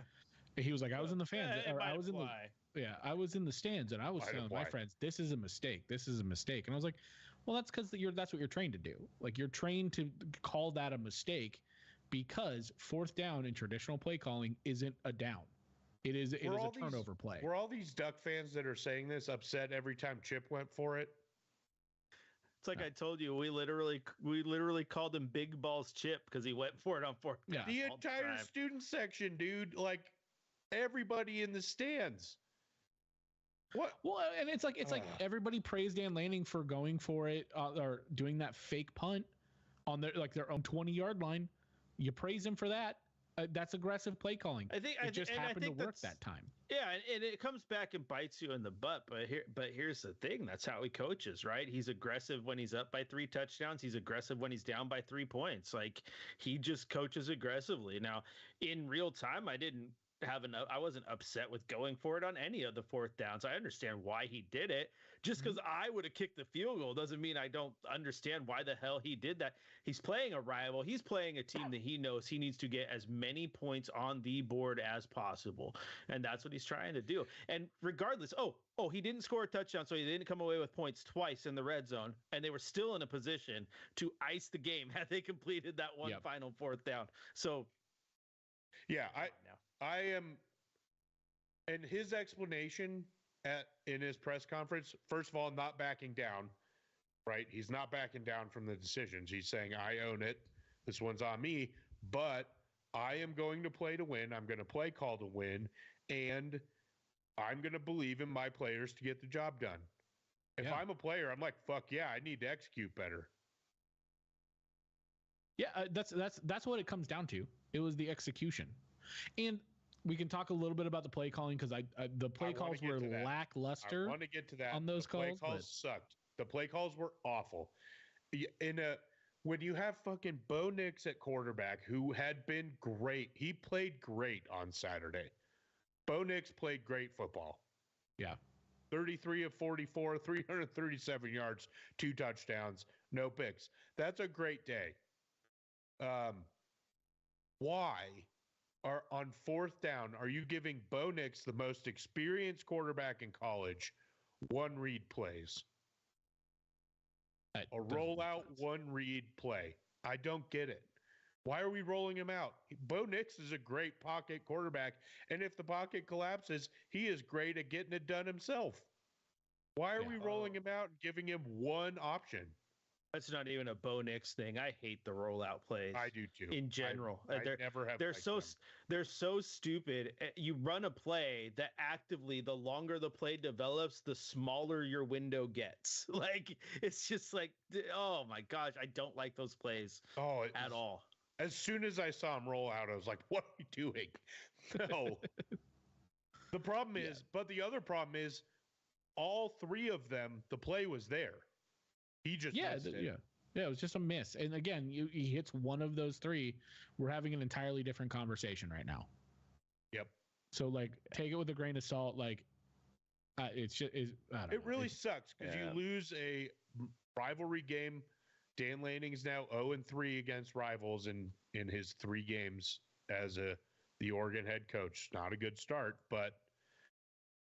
He was like, I was in the fans, or I was in I was in the stands, and I was telling my friends, this is a mistake. This is a mistake. And I was like, well, that's because that's what you're trained to do. Like you're trained to call that a mistake because fourth down in traditional play calling isn't a down. It is a turnover play. Were all these Duck fans that are saying this upset every time Chip went for it? It's like I told you, we literally called him Big Balls Chip because he went for it on fourth down. Yeah. The entire student section, dude, like everybody in the stands. What? Well, and it's like everybody praised Dan Lanning for going for it or doing that fake punt on their own 20-yard line. You praise him for that. That's aggressive play calling. It just happened to work that time. Yeah, and it comes back and bites you in the butt. But here's the thing: that's how he coaches, right? He's aggressive when he's up by 3 touchdowns. He's aggressive when he's down by 3 points. Like he just coaches aggressively. Now, in real time, I wasn't upset with going for it on any of the fourth downs. I understand why he did it. Just because I would have kicked the field goal doesn't mean I don't understand why the hell he did that. He's playing a rival. He's playing a team that he knows he needs to get as many points on the board as possible. And that's what he's trying to do. And regardless, he didn't score a touchdown, so he didn't come away with points twice in the red zone. And they were still in a position to ice the game had they completed that one final fourth down. So, yeah, I am, and his explanation in his press conference, first of all, not backing down, right? He's not backing down from the decisions. He's saying, I own it. This one's on me, but I am going to play to win. I'm going to play call to win, and I'm going to believe in my players to get the job done. If I'm a player, I'm like, fuck yeah, I need to execute better. Yeah, that's what it comes down to. It was the execution. And we can talk a little bit about the play calling because the play calls were lackluster. I want to get to that. On those the play calls sucked. The play calls were awful. When you have fucking Bo Nix at quarterback, who had been great, he played great on Saturday. Bo Nix played great football. Yeah, 33 of 44, 337 yards, 2 touchdowns, no picks. That's a great day. Why? On fourth down, are you giving Bo Nix, the most experienced quarterback in college, 1 read plays? A rollout 1 read play. I don't get it. Why are we rolling him out? Bo Nix is a great pocket quarterback, and if the pocket collapses, he is great at getting it done himself. Why are we rolling him out and giving him 1 option? That's not even a Bo Nix thing. I hate the rollout plays. I do too. In general, I never have. They're so stupid. You run a play that actively, the longer the play develops, the smaller your window gets. Like it's just like, oh my gosh, I don't like those plays at all. As soon as I saw him roll out, I was like, "What are you doing?" No. The problem is, but the other problem is, all 3 of them, the play was there. He just missed it. It was just a miss. And again, he hits one of those 3. We're having an entirely different conversation right now. Yep. So like, take it with a grain of salt. Like, it really sucks because you lose a rivalry game. Dan Lanning is now 0-3 against rivals in his 3 games as the Oregon head coach. Not a good start, but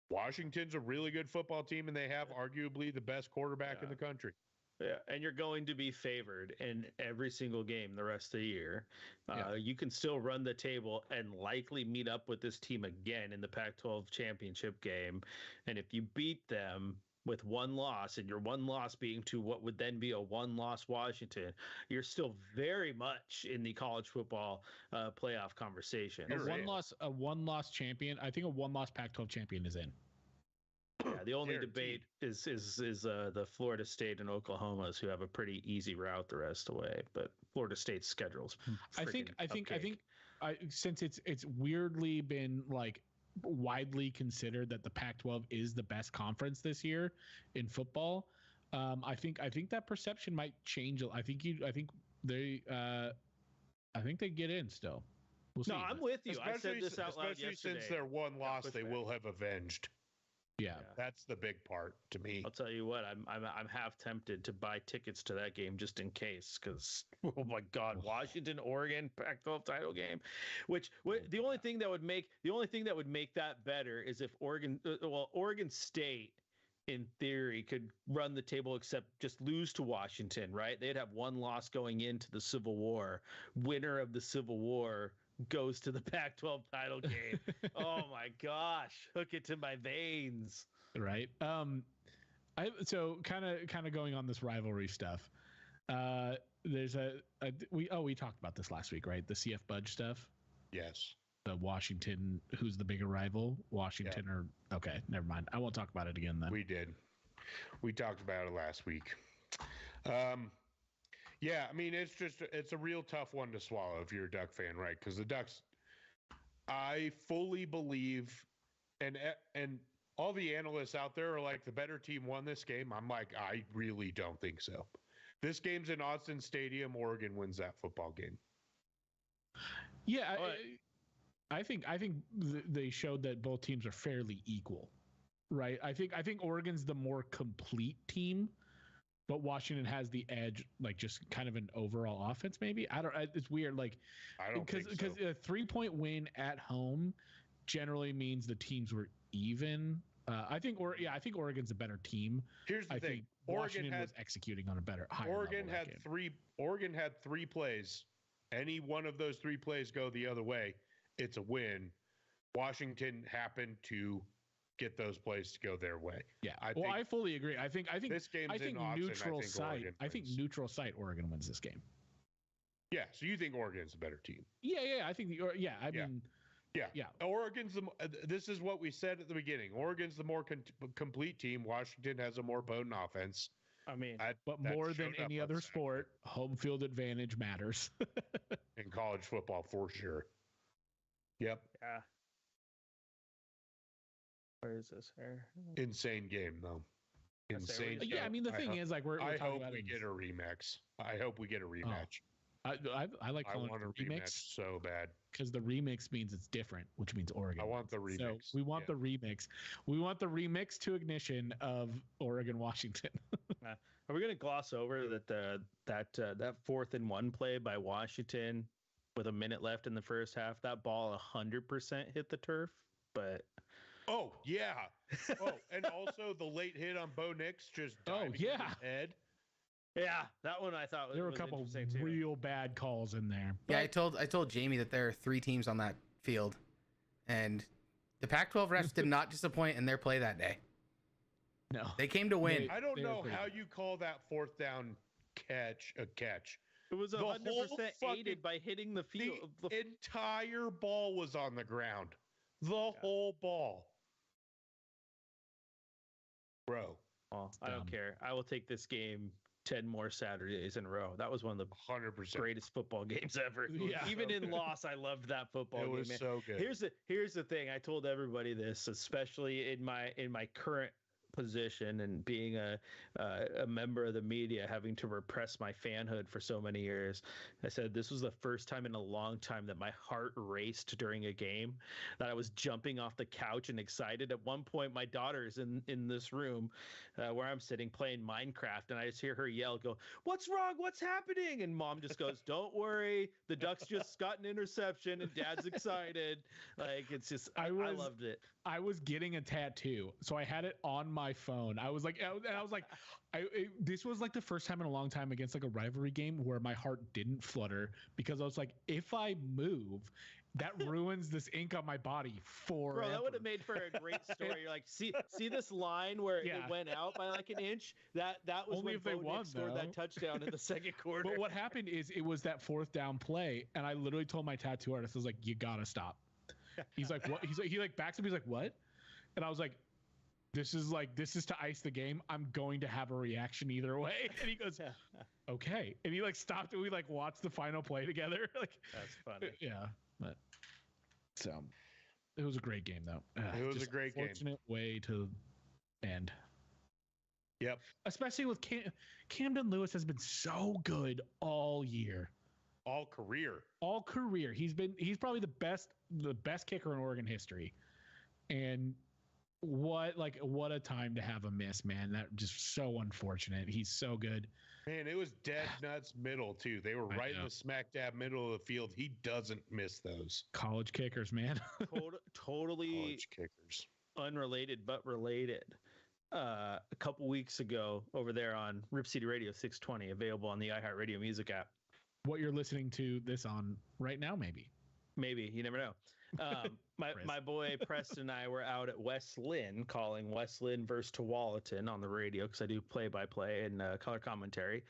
Washington's a really good football team, and they have arguably the best quarterback in the country. Yeah, and you're going to be favored in every single game the rest of the year. You can still run the table and likely meet up with this team again in the Pac-12 championship game. And if you beat them, with one loss, and your one loss being to what would then be a one-loss Washington, you're still very much in the college football playoff conversation. A You're one in. loss champion. I think a one loss Pac-12 champion is in. Yeah, the only Guaranteed. debate is the Florida State and Oklahoma's, who have a pretty easy route the rest of the way, but Florida State's schedule's I think cupcake. since it's weirdly been like widely considered that the Pac-12 is the best conference this year in football. I think that perception might change. I think they get in still. We'll see. No, I'm with you. I said Especially, this out loud especially yesterday. since their one loss, push they back. will have avenged. Yeah. That's the big part to me. I'll tell you what, I'm half tempted to buy tickets to that game just in case, because oh my God, Washington, Oregon, Pac-12 title game, the only thing that would make that better is if Oregon State, in theory, could run the table except just lose to Washington, right? They'd have one loss going into the Civil War. Winner of the Civil War goes to the Pac-12 title game. Oh my gosh, hook it to my veins. Right. So kind of going on this rivalry stuff. There's we talked about this last week, right? The CF Budge stuff. Yes. The Washington, who's the bigger rival? Washington or okay, never mind. I won't talk about it again then. We did. We talked about it last week. Yeah, I mean, it's a real tough one to swallow if you're a Duck fan, right? Because the Ducks, I fully believe, and all the analysts out there are like, the better team won this game. I'm like, I really don't think so. This game's in Autzen Stadium. Oregon wins that football game. Yeah, I think they showed that both teams are fairly equal, right? I think Oregon's the more complete team, but Washington has the edge, like just kind of an overall offense. Maybe it's weird, like I don't think so. because a 3-point win at home generally means the teams were even. I think Oregon's a better team. Here's the I thing: think Washington was executing on a higher Oregon level that game. Oregon had 3 plays. Any one of those 3 plays go the other way, it's a win. Washington happened to get those plays to go their way. Yeah, I I fully agree. I think this game's I think in Autzen. neutral site. Oregon I think wins. neutral site Oregon wins this game. Yeah, so you think Oregon's a better team? Yeah. I think I mean. Yeah. Oregon's this is what we said at the beginning. Oregon's the more complete team. Washington has a more potent offense. I mean, But that more than showed up any on other Saturday. sport, home field advantage matters. In college football, for sure. Yep. yeah. Where is this here? Insane game, though. That's Insane. every- Yeah, I mean the thing is, like we're I talking hope about we it. get a rematch. I hope we get a rematch. I like I calling want a it a remix rematch so bad. because the remix means it's different, which means Oregon. I want the wins. remix. So we want Yeah. the remix. We want the remix to ignition of Oregon Washington. Are we going to gloss over that 4th and 1 play by Washington with a minute left in the first half? That ball 100% hit the turf, but Oh yeah. Oh, and also the late hit on Bo Nix just diving in yeah. his head. yeah, that one I thought There were a was couple interesting too. real bad calls in there. Yeah, But I told Jamie that there are 3 teams on that field, and the Pac-12 refs did not disappoint in their play that day. no. They came to win. I don't They were know pretty how good. you call that 4th down catch a catch. It was The 100% whole fucking- aided by hitting the The field. entire ball was on the ground. The whole ball. Bro, Oh, I don't dumb. care. I will take this game 10 more Saturdays in a row. That was one of the 100%. greatest football games ever. Yeah. Even So in good. loss, I loved that football It game. was man. so good. Here's the thing. I told everybody this, especially in my current position and being a member of the media, having to repress my fanhood for so many years. I said this was the first time in a long time that my heart raced during a game, that I was jumping off the couch and excited. At one point, my daughter's in this room where I'm sitting playing Minecraft, and I just hear her yell, "Go, what's wrong? What's happening?" And Mom just goes, "Don't worry, the Ducks just got an interception, and Dad's excited." Like, it's just, I loved it. I was getting a tattoo, so I had it on my phone. I was like, this was like the first time in a long time against like a rivalry game where my heart didn't flutter, because I was like, if I move, that ruins this ink on my body forever. Bro, that would have made for a great story. You're like, see this line where Yeah. it went out by like an inch? That was Only when if they Bo Nix won, scored though. that touchdown in the second quarter. But what happened is it was that 4th down play, and I literally told my tattoo artist, I was like, "You gotta stop." He's like, "What?" He like backs up. He's like, "What?" And I was like, this is to ice the game. I'm going to have a reaction either way." And he goes, "Okay." And he like stopped and we like watched the final play together. Like, That's funny. yeah, but so it was a great game though. It was a Just great game. Fortunate way to end. Yep. Especially with Camden Lewis has been so good all year, All career. all career. He's probably the best kicker in Oregon history, and what a time to have a miss, man. That just so unfortunate. He's so good. Man, it was dead nuts middle too. They were I right in know. the smack dab middle of the field. He doesn't miss those. College kickers, man. Totally College kickers. unrelated but related. A couple weeks ago, over there on Rip City Radio 620, available on the iHeartRadio music app. What you're listening to this on right now, maybe. Maybe, you never know. My boy Preston and I were out at West Lynn calling West Lynn versus Tualatin on the radio because I do play-by-play and color commentary.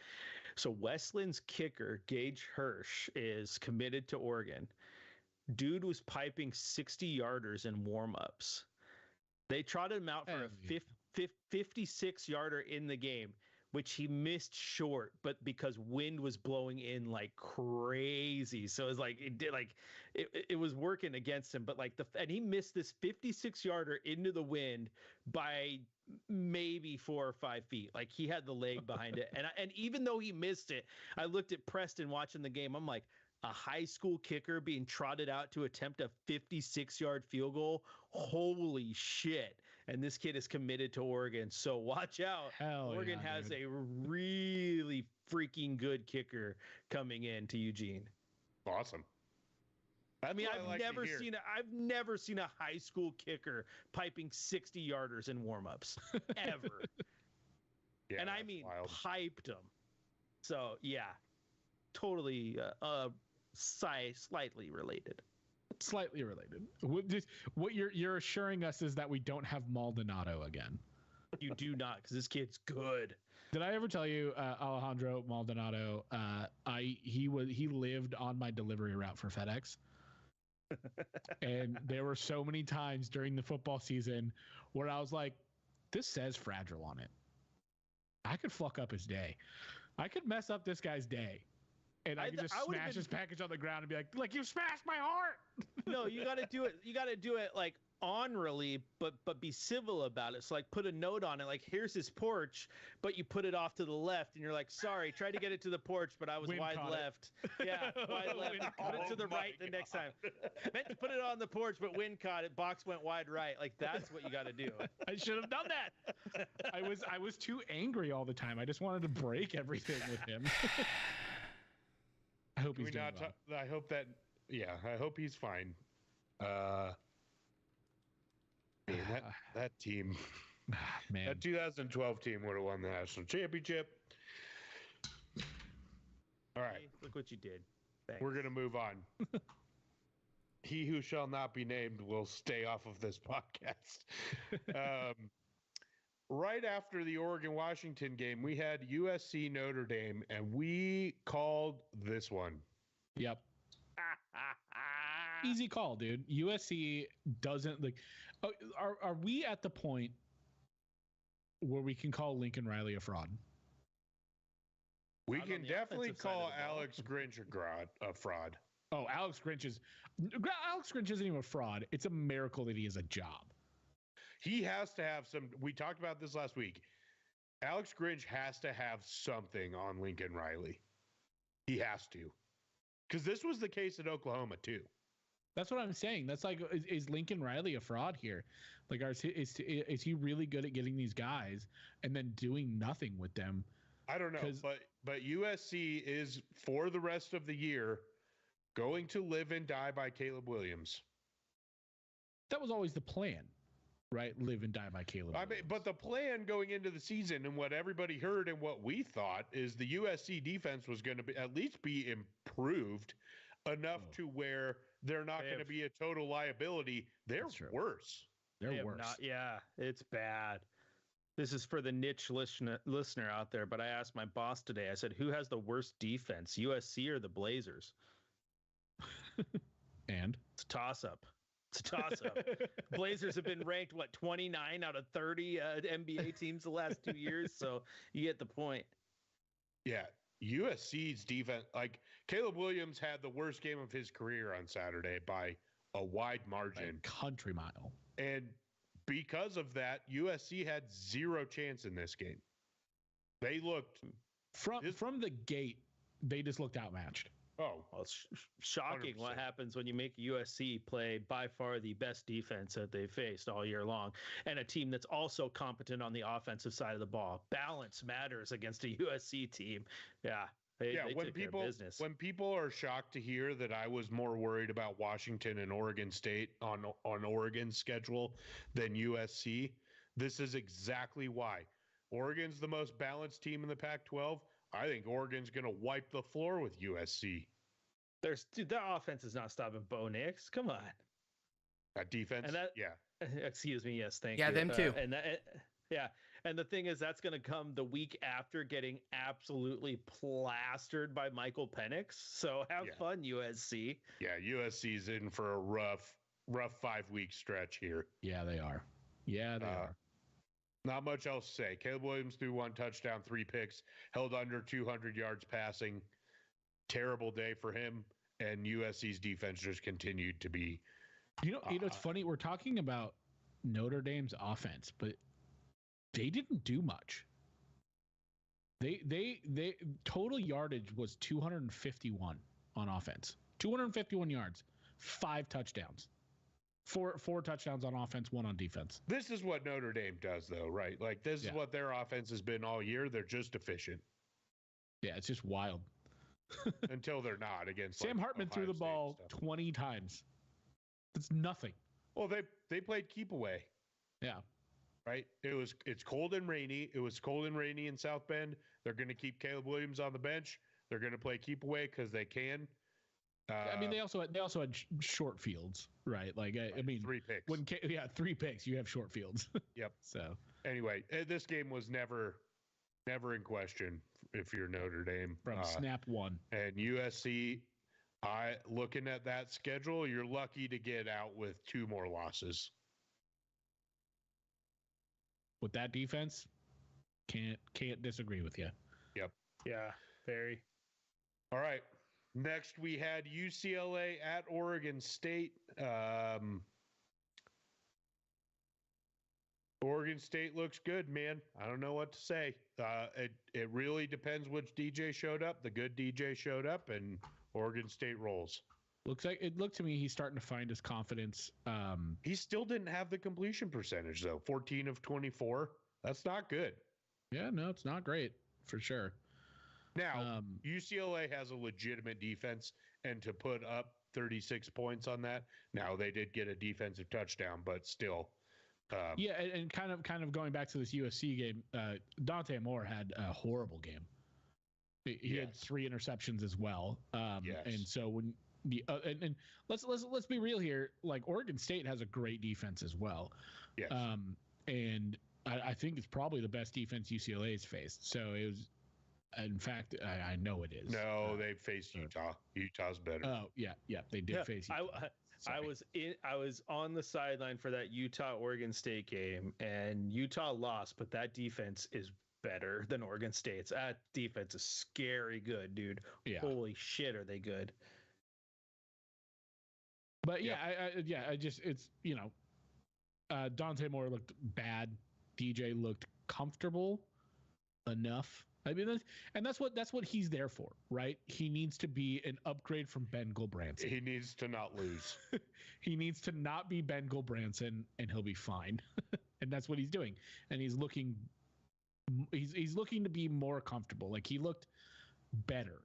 So West Lynn's kicker, Gage Hirsch, is committed to Oregon. Dude was piping 60-yarders in warm-ups. They trotted him out for a 56-yarder in the game, which he missed short, but because wind was blowing in like crazy. So it was like it was working against him. But and he missed this 56-yarder into the wind by maybe 4 or 5 feet. Like he had the leg behind it. And even though he missed it, I looked at Preston watching the game. I'm like, a high school kicker being trotted out to attempt a 56-yard field goal. Holy shit. And this kid is committed to Oregon. So watch out. Hell Oregon yeah, has dude. a really freaking good kicker coming in to Eugene. Awesome. I mean, That's what I like to hear. I've never seen a high school kicker piping 60-yarders in warm-ups ever. Yeah, and I that's mean wild. piped them. So, yeah. Totally slightly related. Slightly related. What you're assuring us is that we don't have Maldonado again. You do not, because this kid's good. Did I ever tell you Alejandro Maldonado? He lived on my delivery route for FedEx, and there were so many times during the football season where I was like, "This says fragile on it. I could fuck up his day. I could mess up this guy's day." And I could just smash his package on the ground and be like you smashed my heart. No, you got to do it. You got to do it like honorably, but be civil about it. So like put a note on it, like here's his porch, but you put it off to the left, and you're like, sorry, tried to get it to the porch, but I was Wind wide caught it. left. Yeah, wide left. Wind Put it to the Oh my right the next time. Meant to put it on the porch, but wind caught it. Box went wide right. Like that's what you got to do. I should have done that. I was too angry all the time. I just wanted to break everything with him. I hope Can he's we doing not well. I hope that. Yeah, I hope he's fine. Man, that team, Man, that 2012 team would have won the national championship. All right, Hey, look what you did. Thanks. we're gonna move on. He who shall not be named will stay off of this podcast. Right after the Oregon-Washington game, we had USC Notre Dame, and we called this one. yep. Easy call, dude. USC doesn't like. Oh, are we at the point where we can call Lincoln Riley a fraud? We Not on can the definitely offensive side of call the ball. Alex Grinch a fraud. Oh, Alex Grinch isn't even a fraud. It's a miracle that he has a job. He has to have some. We talked about this last week. Alex Grinch has to have something on Lincoln Riley. He has to. Because this was the case at Oklahoma, too. That's what I'm saying. That's like, is Lincoln Riley a fraud here? Like, is he really good at getting these guys and then doing nothing with them? I don't know. 'Cause- But USC is, for the rest of the year, going to live and die by Caleb Williams. That was always the plan, right? Live and die by Caleb. I mean, Williams. but the plan going into the season and what everybody heard and what we thought is the USC defense was going to be at least be improved enough Oh. to where they're not They going to have- be a total liability. They're That's true. worse. They're They have worse. yeah, it's bad. This is for the niche listener out there, but I asked my boss today. I said, "Who has the worst defense, USC or the Blazers?" And It's a toss-up. It's a toss-up. Blazers have been ranked 29 out of 30 NBA teams the last 2 years, so you get the point. Yeah. USC's defense, like Caleb Williams had the worst game of his career on Saturday by a wide margin. country mile. And because of that, USC had zero chance in this game. They looked, From the gate, they just looked outmatched. oh, Well, it's shocking what 100%. happens when you make USC play by far the best defense that they've faced all year long, and a team that's also competent on the offensive side of the ball. Balance matters against a USC team. Yeah, they when took care of business. when people are shocked to hear that I was more worried about Washington and Oregon State on Oregon's schedule than USC, this is exactly why. Oregon's the most balanced team in the Pac-12. I think Oregon's going to wipe the floor with USC. Dude, that offense is not stopping Bo Nix. Come on. That defense, And that- yeah. Excuse me. Yes, thank Yeah, you. them too. Yeah, and the thing is, that's going to come the week after getting absolutely plastered by Michael Penix. So have Yeah. fun, USC. Yeah, USC's in for a rough 5-week stretch here. Yeah, they are. Yeah, they are. Not much else to say. Caleb Williams threw 1 touchdown, 3 picks, held under 200 yards passing. Terrible day for him. And USC's defense just continued to be. You know, it's funny. We're talking about Notre Dame's offense, but they didn't do much. They total yardage was 251 on offense. 251 yards, 5 touchdowns. Four touchdowns on offense, 1 on defense. This is what Notre Dame does, though, right? Like, this is what their offense has been all year. They're just efficient Yeah, it's just wild. until they're not against. Sam like, Hartman threw Ohio the State ball and stuff. 20 times. That's nothing. Well, they played keep away. Yeah. Right. It's cold and rainy. It was cold and rainy in South Bend. They're going to keep Caleb Williams on the bench. They're going to play keep away because they can. I mean, they also had short fields, right? Like, I mean, 3 picks. 3 picks, you have short fields. Yep. So Anyway, this game was never in question if you're Notre Dame. from snap 1. And USC, looking at that schedule, you're lucky to get out with 2 more losses. With that defense, can't disagree with you. Yeah, very. All right. Next, we had UCLA at Oregon State. Oregon State looks good, man. I don't know what to say. It really depends which DJ showed up. The good DJ showed up, and Oregon State rolls. It looked to me he's starting to find his confidence. He still didn't have the completion percentage, though. 14 of 24. That's not good. Yeah, no, it's not great for sure. Now, UCLA has a legitimate defense, and to put up 36 points on that, now they did get a defensive touchdown, but still. Yeah, and kind of going back to this USC game, Dante Moore had a horrible game. He had 3 interceptions as well. Yes. And so when and let's be real here. Like, Oregon State has a great defense as well. Yes. And I think it's probably the best defense UCLA has faced. So it was. In fact, I know it is. No, they faced Utah. Utah's better. Oh yeah, they did face Utah. I was on the sideline for that Utah Oregon State game, and Utah lost, but that defense is better than Oregon State's. That defense is scary good, dude. Yeah. Holy shit, are they good? But yeah, it's Dante Moore looked bad. DJ looked comfortable enough. I mean, that's what he's there for, right? He needs to be an upgrade from Ben Gulbranson. He needs to not lose. He needs to not be Ben Gulbranson, and he'll be fine. And that's what he's doing. And he's looking to be more comfortable. Like, he looked better.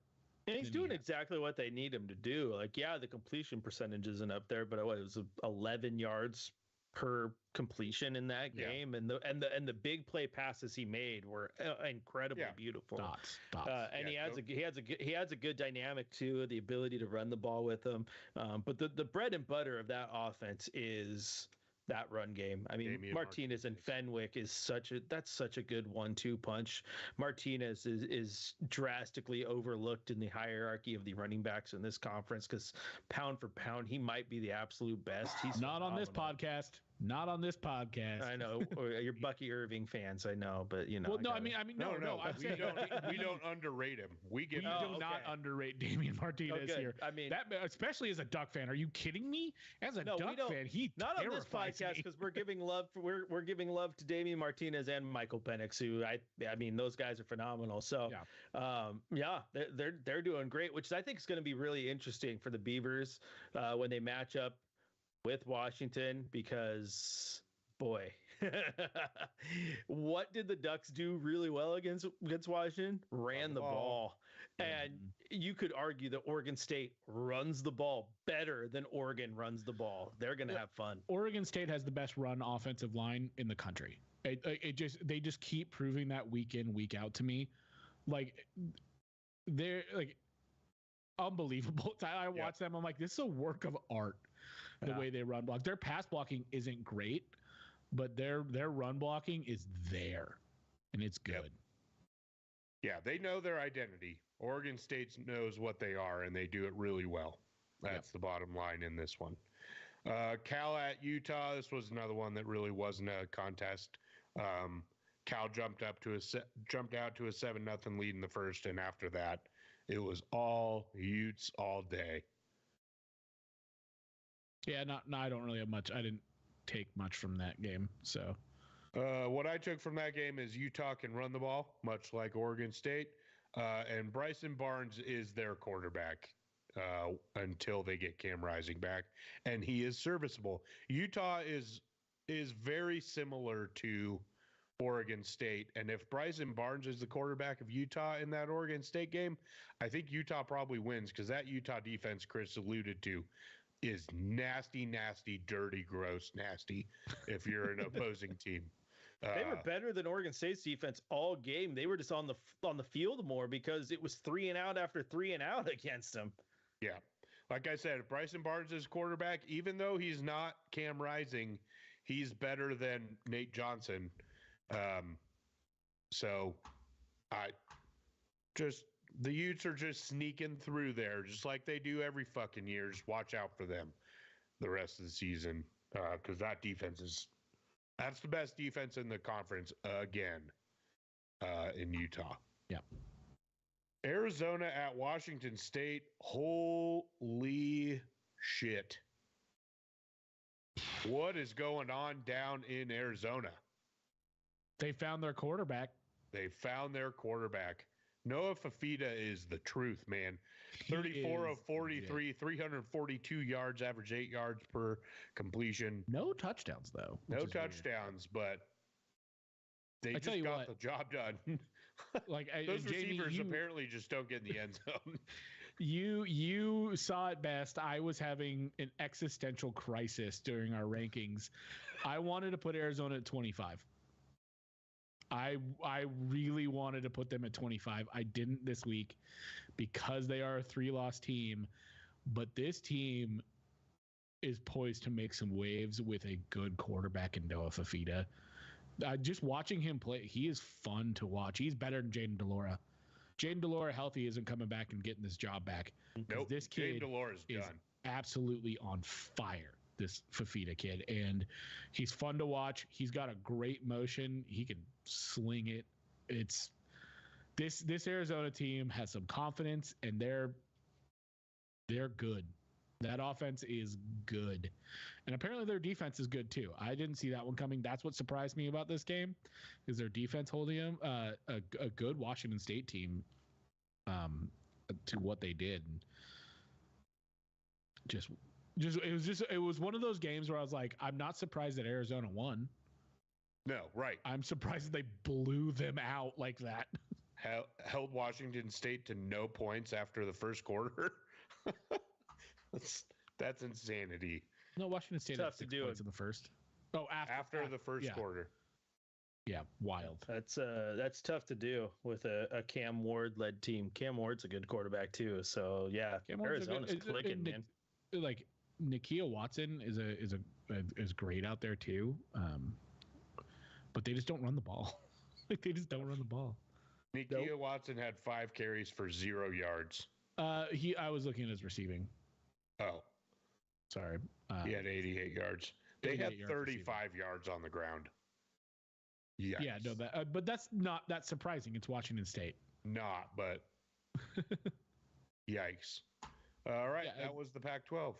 And he's than doing he exactly what they need him to do. Like, yeah, the completion percentage isn't up there, but it was 11 yards per completion in that Yeah. game, and the big play passes he made were incredibly beautiful. Dots. And Yeah, he has a good dynamic too, the ability to run the ball with him. But the bread and butter of that offense is that run game. I mean, Damian Martinez and Fenwick is such a good 1-2 punch. Martinez is drastically overlooked in the hierarchy of the running backs in this conference because pound for pound, he might be the absolute best. He's Not on this phenomenal. podcast. Not on this podcast. I know you're Bucky Irving fans. I know, but you know. Well, no, gotta- I mean, no. I'm we saying don't underrate him. We give we him do not underrate Damian Martinez good. here. I mean, that, especially as a Duck fan. Are you kidding me? As a No, we Duck don't- fan, he not on this terrifies podcast me. because we're giving love. We're giving love to Damian Martinez and Michael Penix, who I mean those guys are phenomenal. So they're doing great, which I think is going to be really interesting for the Beavers when they match up with Washington because. Boy, what did the Ducks do really well against Washington? Ran the ball. And you could argue that Oregon State runs the ball better than Oregon runs the ball. They're going to have fun. Oregon State has the best run offensive line in the country. They just keep proving that week in, week out to me. Like they're like unbelievable. I watch them. I'm like, this is a work of art. The way they run block. Their pass blocking isn't great, but their run blocking is there, and it's good. Yeah, they know their identity. Oregon State knows what they are, and they do it really well. That's the bottom line in this one. Cal at Utah. This was another one that really wasn't a contest. Cal jumped out to a 7-0 lead in the first, and after that, it was all Utes all day. Yeah, I don't really have much. I didn't take much from that game, so. What I took from that game is Utah can run the ball, much like Oregon State, and Bryson Barnes is their quarterback until they get Cam Rising back, and he is serviceable. Utah is very similar to Oregon State, and if Bryson Barnes is the quarterback of Utah in that Oregon State game, I think Utah probably wins because that Utah defense Chris alluded to is nasty, dirty, gross, nasty if you're an opposing team. They were better than Oregon State's defense all game. They were just on the field more because it was 3 and out after 3 and out against them. Yeah. Like I said, if Bryson Barnes is quarterback, even though he's not Cam Rising, he's better than Nate Johnson. So the Utes are just sneaking through there, just like they do every fucking year. Just watch out for them the rest of the season because that defense that's the best defense in the conference again in Utah. Yeah. Arizona at Washington State. Holy shit. What is going on down in Arizona? They found their quarterback. Noah Fafita is the truth, man. 34 of 43, 342 yards, average 8 yards per completion. No touchdowns, though. No touchdowns, but they just got the job done. Like those Jamie, receivers apparently just don't get in the end zone. You saw it best. I was having an existential crisis during our rankings. I wanted to put Arizona at 25. I really wanted to put them at 25. I didn't this week because they are a 3-loss team, but this team is poised to make some waves with a good quarterback in Noah Fafita. Just watching him play, he is fun to watch. He's better than Jaden Delora. Jaden Delora healthy isn't coming back and getting this job back. Nope, this kid Jaden Delora is done. Absolutely on fire. This Fafita kid, and he's fun to watch. He's got a great motion. He can sling it. It's this Arizona team has some confidence, and they're good. That offense is good, and apparently their defense is good too. I didn't see that one coming. That's what surprised me about this game, is their defense holding them a good Washington State team to what they did. It was one of those games where I was like, I'm not surprised that Arizona won. No, right. I'm surprised that they blew them out like that. Held Washington State to no points after the first quarter. That's insanity. No, Washington State Tough had to 6 do points it. in the first. Oh, after the first yeah. quarter. Yeah, wild. That's tough to do with a Cam Ward led team. Cam Ward's a good quarterback too. So yeah, Cam Ward's Arizona's clicking, man. Like Nakia Watson is great out there too. But they just don't run the ball. Like they just don't run the ball. Nakia Watson had 5 carries for 0 yards. I was looking at his receiving. Oh, sorry. He had 88 yards. They had 35 yards on the ground. Yikes. Yeah, no, but that's not that surprising. It's Washington State. Not, but yikes. All right, Yeah, that was the Pac-12.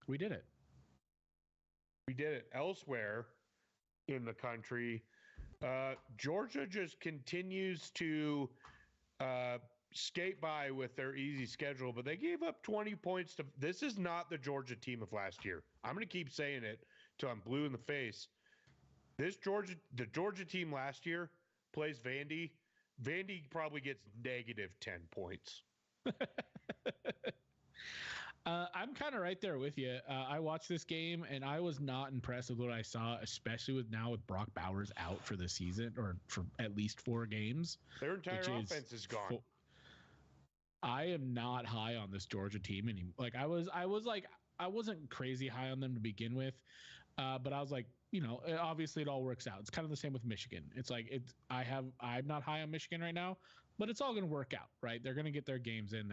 We did it. We did it. Elsewhere in the country, Georgia just continues to skate by with their easy schedule, but they gave up 20 points to. This is not the Georgia team of last year. I'm going to keep saying it till I'm blue in the face. The Georgia team last year plays Vandy. Vandy probably gets negative 10 points. I'm kind of right there with you. I watched this game and I was not impressed with what I saw, especially with Brock Bowers out for the season or for at least 4 games. Their entire offense is gone. I am not high on this Georgia team anymore. Like I wasn't crazy high on them to begin with, but I was like, obviously it all works out. It's kind of the same with Michigan. It's like I'm not high on Michigan right now, but it's all going to work out, right? They're going to get their games in.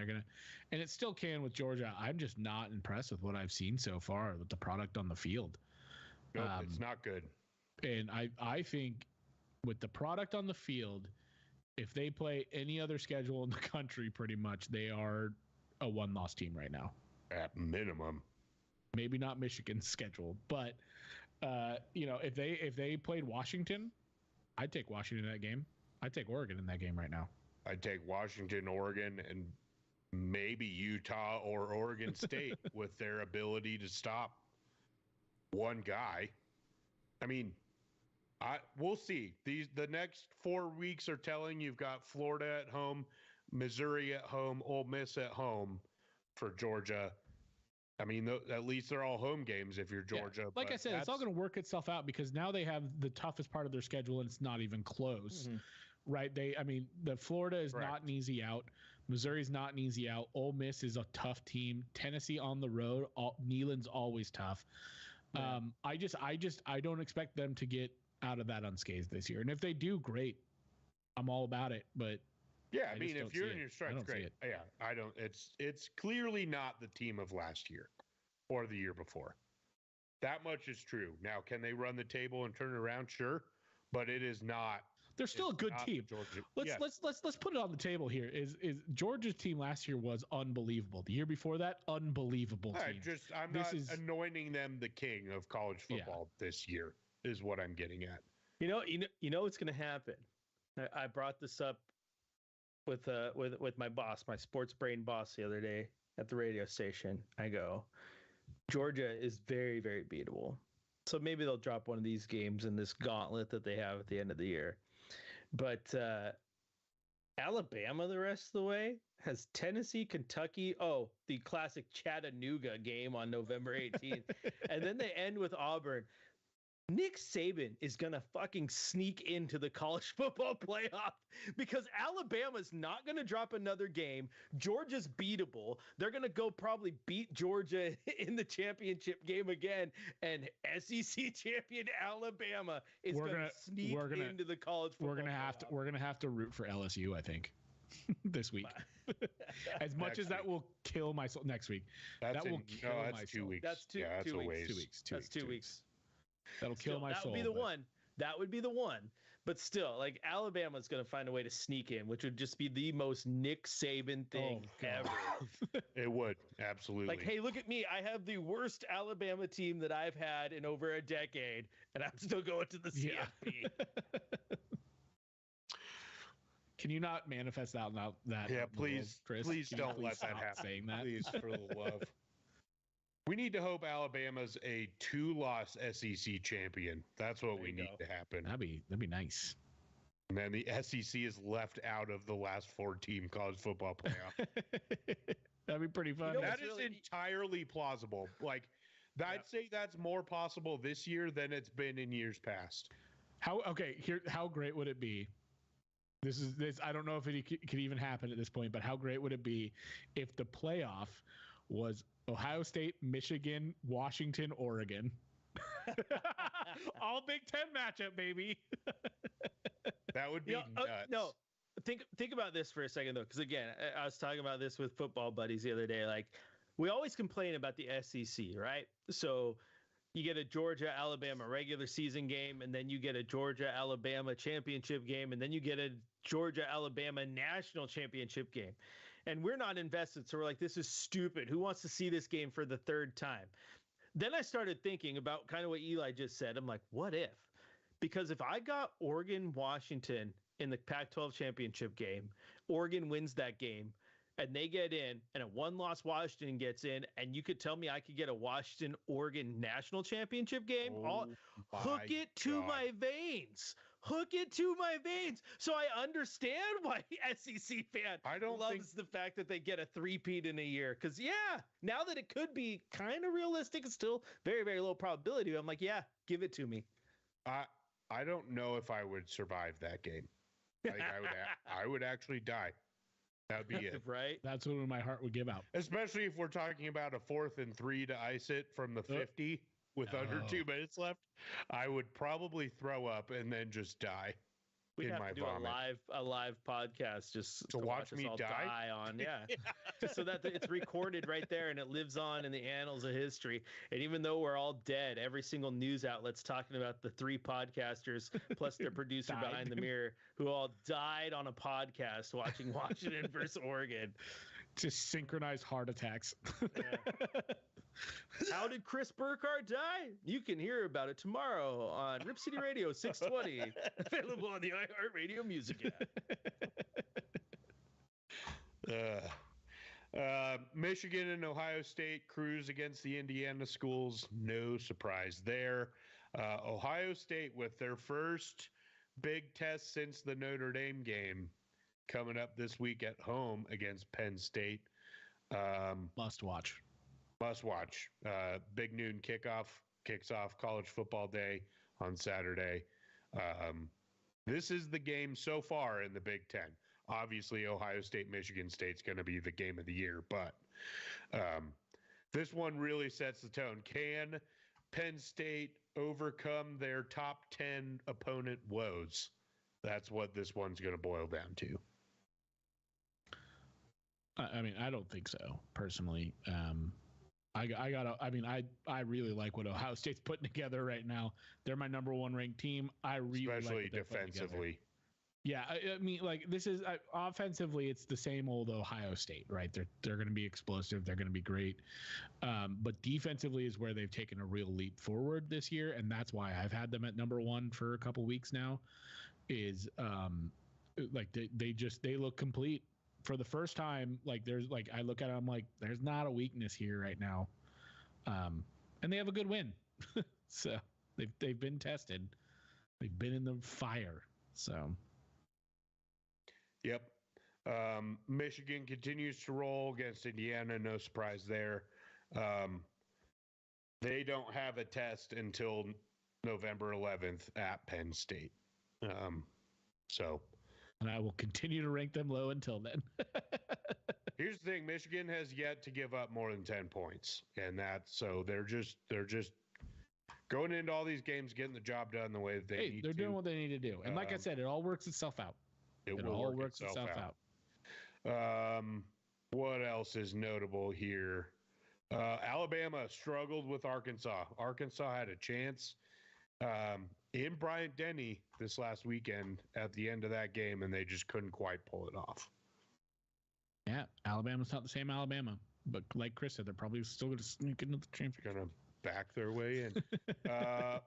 And it still can with Georgia. I'm just not impressed with what I've seen so far with the product on the field. Nope, it's not good. And I think with the product on the field, if they play any other schedule in the country, pretty much they are a 1-loss team right now. At minimum. Maybe not Michigan's schedule, but if they played Washington, I'd take Washington in that game. I'd take Oregon in that game right now. I'd take Washington, Oregon, and maybe Utah or Oregon State with their ability to stop one guy. I mean, we'll see. The next 4 weeks are telling you've got Florida at home, Missouri at home, Ole Miss at home for Georgia. I mean, at least they're all home games if you're Georgia. Yeah. Like I said, it's all going to work itself out because now they have the toughest part of their schedule and it's not even close, right? The Florida is not an easy out. Missouri's not an easy out. Ole Miss is a tough team. Tennessee on the road. Neyland's always tough. Yeah. I don't expect them to get out of that unscathed this year. And if they do, great. I'm all about it. But yeah, I mean, if you're in your stripes, great. Yeah, I don't. It's clearly not the team of last year or the year before. That much is true. Now, can they run the table and turn it around? Sure, but it is not. They're still a good team. Let's put it on the table here. Is Georgia's team last year was unbelievable. The year before that, unbelievable team. I'm not anointing them the king of college football this year. Is what I'm getting at. You know what's going to happen. I brought this up with my boss, my sports brain boss, the other day at the radio station. I go, Georgia is very, very beatable. So maybe they'll drop one of these games in this gauntlet that they have at the end of the year. But Alabama the rest of the way has Tennessee, Kentucky. Oh, the classic Chattanooga game on November 18th. And then they end with Auburn. Nick Saban is going to fucking sneak into the college football playoff because Alabama's not going to drop another game. Georgia's beatable. They're going to go probably beat Georgia in the championship game again. And SEC champion Alabama is going to sneak into the college football playoff. We're going to have to root for LSU, I think, this week. As much as that will kill my soul next week. That's 2 weeks. That's 2 weeks. That's 2 weeks. That'll kill my soul. That would be the one. That would be the one. But still, like Alabama's going to find a way to sneak in, which would just be the most Nick Saban thing ever. It would. Absolutely. Like, hey, look at me. I have the worst Alabama team that I've had in over a decade, and I'm still going to the CFP. Can you not manifest that? Yeah, please. Chris? Please don't let that happen. Saying that? Please, for the love. We need to hope Alabama's a 2-loss SEC champion. That's what we need to happen. That'd be nice. And then the SEC is left out of the last 4-team college football playoff. That'd be pretty fun. That is entirely plausible. Like I'd say that's more possible this year than it's been in years past. How great would it be? This I don't know if it could even happen at this point, but how great would it be if the playoff was Ohio State, Michigan, Washington, Oregon? All Big Ten matchup, baby. That would be nuts. No, think about this for a second though, because again, I was talking about this with football buddies the other day. Like, we always complain about the SEC, right? So you get a Georgia-Alabama regular season game, and then you get a Georgia-Alabama championship game, and then you get a Georgia-Alabama national championship game. And we're not invested, so we're like, this is stupid. Who wants to see this game for the third time? Then I started thinking about kind of what Eli just said. I'm like, what if? Because if I got Oregon-Washington in the Pac-12 championship game, Oregon wins that game, and they get in, and a one-loss Washington gets in, and you could tell me I could get a Washington-Oregon national championship game? Hook it to my veins. Hook it to my veins. So I understand why SEC fan loves the fact that they get a three-peat in a year. Because, yeah, now that it could be kind of realistic, it's still very, very low probability. I'm like, yeah, give it to me. I don't know if I would survive that game. I think I would actually die. That would be it. Right? That's what my heart would give out. Especially if we're talking about a 4th and 3 to ice it from the 50 with under 2 minutes left. I would probably throw up and then just die. We'd in have my to do vomit. a live podcast just to watch me us all die on, just so that it's recorded right there and it lives on in the annals of history. And even though we're all dead, every single news outlet's talking about the 3 podcasters plus their producer behind the mirror who all died on a podcast watching Washington versus Oregon. Just synchronized heart attacks. How did Chris Burkhardt die? You can hear about it tomorrow on Rip City Radio 620, available on the iHeartRadio Music app. Michigan and Ohio State cruise against the Indiana schools. No surprise there. Ohio State with their first big test since the Notre Dame game coming up this week at home against Penn State. Must watch. Big noon kickoff kicks off college football day on Saturday. This is the game so far in the Big Ten. Obviously, Ohio State, Michigan State's going to be the game of the year, but this one really sets the tone. Can Penn State overcome their top 10 opponent woes? That's what this one's going to boil down to. I mean, I don't think so, personally. I really like what Ohio State's putting together right now. They're my number 1 ranked team. Especially like defensively. Yeah, I mean, like, this is offensively, it's the same old Ohio State, right? They're going to be explosive. They're going to be great. But defensively is where they've taken a real leap forward this year, and that's why I've had them at number 1 for a couple weeks now. Is like they look complete. For the first time, like, there's, like, I look at it, I'm like, there's not a weakness here right now. And they have a good win. So they've been tested. They've been in the fire. So yep. Michigan continues to roll against Indiana. No surprise there. They don't have a test until November 11th at Penn State. And I will continue to rank them low until then. Here's the thing: Michigan has yet to give up more than 10 points, and they're just going into all these games, getting the job done the way that they need to. They're doing what they need to do, and like I said, it all works itself out. It all works itself out. What else is notable here? Alabama struggled with Arkansas. Arkansas had a chance in Bryant-Denny this last weekend at the end of that game, and they just couldn't quite pull it off. Yeah, Alabama's not the same Alabama, but like Chris said, they're probably still going to sneak into the championship. Going to back their way in.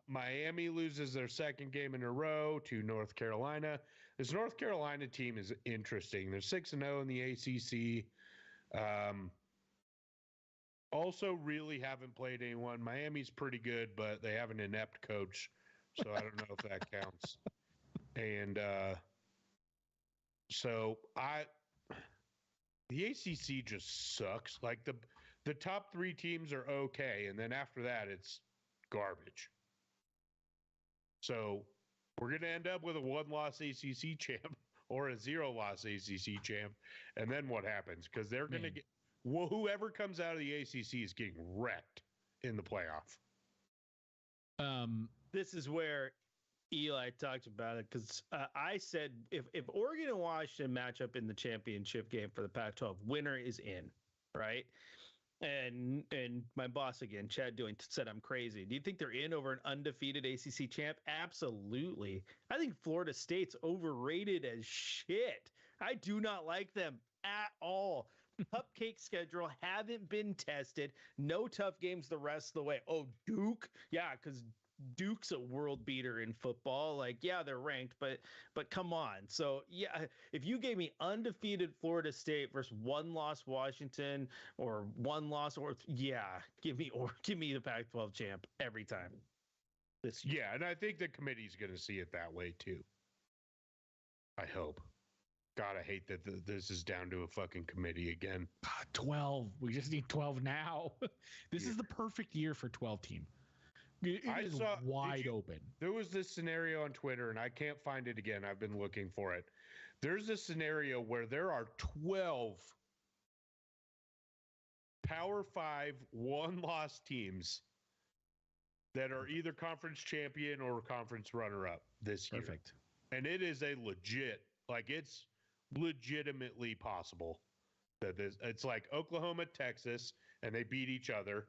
Miami loses their second game in a row to North Carolina. This North Carolina team is interesting. They're 6-0 in the ACC. Also really haven't played anyone. Miami's pretty good, but they have an inept coach, so I don't know if that counts. And the ACC just sucks. Like the the top 3 teams are okay, and then after that, it's garbage. So we're going to end up with a 1-loss ACC champ or a 0-loss ACC champ, and then what happens? Because they're going to get whoever comes out of the ACC is getting wrecked in the playoff. This is where Eli talked about it, because I said if Oregon and Washington match up in the championship game for the Pac-12, winner is in, right? And my boss again, Chad Doing, said I'm crazy. Do you think they're in over an undefeated ACC champ? Absolutely. I think Florida State's overrated as shit. I do not like them at all. Cupcake schedule, haven't been tested. No tough games the rest of the way. Oh, Duke? Yeah, because Duke's a world beater in football. Like, yeah, they're ranked, but come on. So, yeah, if you gave me undefeated Florida State versus 1-loss Washington or 1-loss, or yeah, give me the Pac-12 champ every time. This year. Yeah, and I think the committee's going to see it that way too. I hope. God, I hate that this is down to a fucking committee again. 12. We just need 12 now. This is the perfect year for 12 team. It is wide open. There was this scenario on Twitter, and I can't find it again. I've been looking for it. There's this scenario where there are 12 Power 5 1-loss teams that are either conference champion or conference runner-up this year. Perfect. And it is a legit, like it's legitimately possible that it's like Oklahoma, Texas, and they beat each other.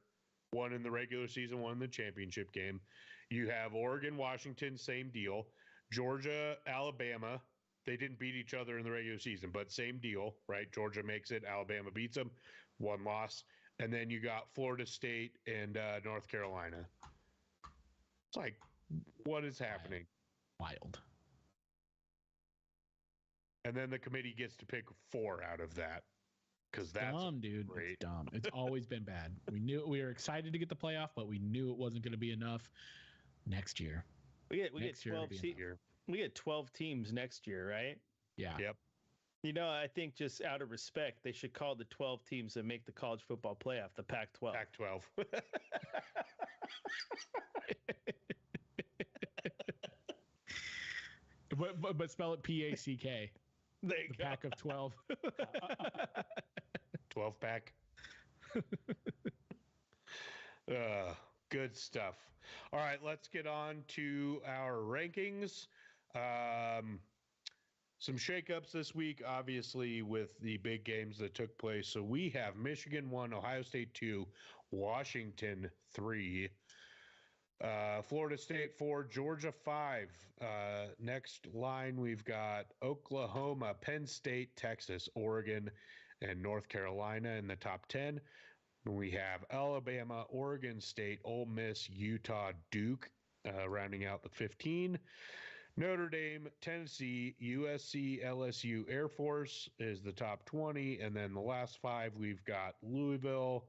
One in the regular season, one in the championship game. You have Oregon, Washington, same deal. Georgia, Alabama, they didn't beat each other in the regular season, but same deal, right? Georgia makes it, Alabama beats them, 1 loss. And then you got Florida State and North Carolina. It's like, what is happening? Wild. And then the committee gets to pick 4 out of that. Because that's dumb, dude. Great. It's dumb. It's always been bad. We were excited to get the playoff, but we knew it wasn't going to be enough next year. We get 12 we get 12 teams next year, right? Yeah. Yep. You know, I think just out of respect, they should call the 12 teams that make the college football playoff the Pac-12. Pac-12. but spell it P-A-C-K. There you The pack of 12. 12-pack. Good stuff. All right, let's get on to our rankings. Some shakeups this week, obviously, with the big games that took place. So we have Michigan 1, Ohio State 2, Washington 3, Florida State 4, Georgia 5. Next line, we've got Oklahoma, Penn State, Texas, Oregon, and North Carolina in the top 10. We have Alabama, Oregon State, Ole Miss, Utah, Duke, rounding out the 15. Notre Dame, Tennessee, USC, LSU, Air Force is the top 20. And then the last 5, we've got Louisville,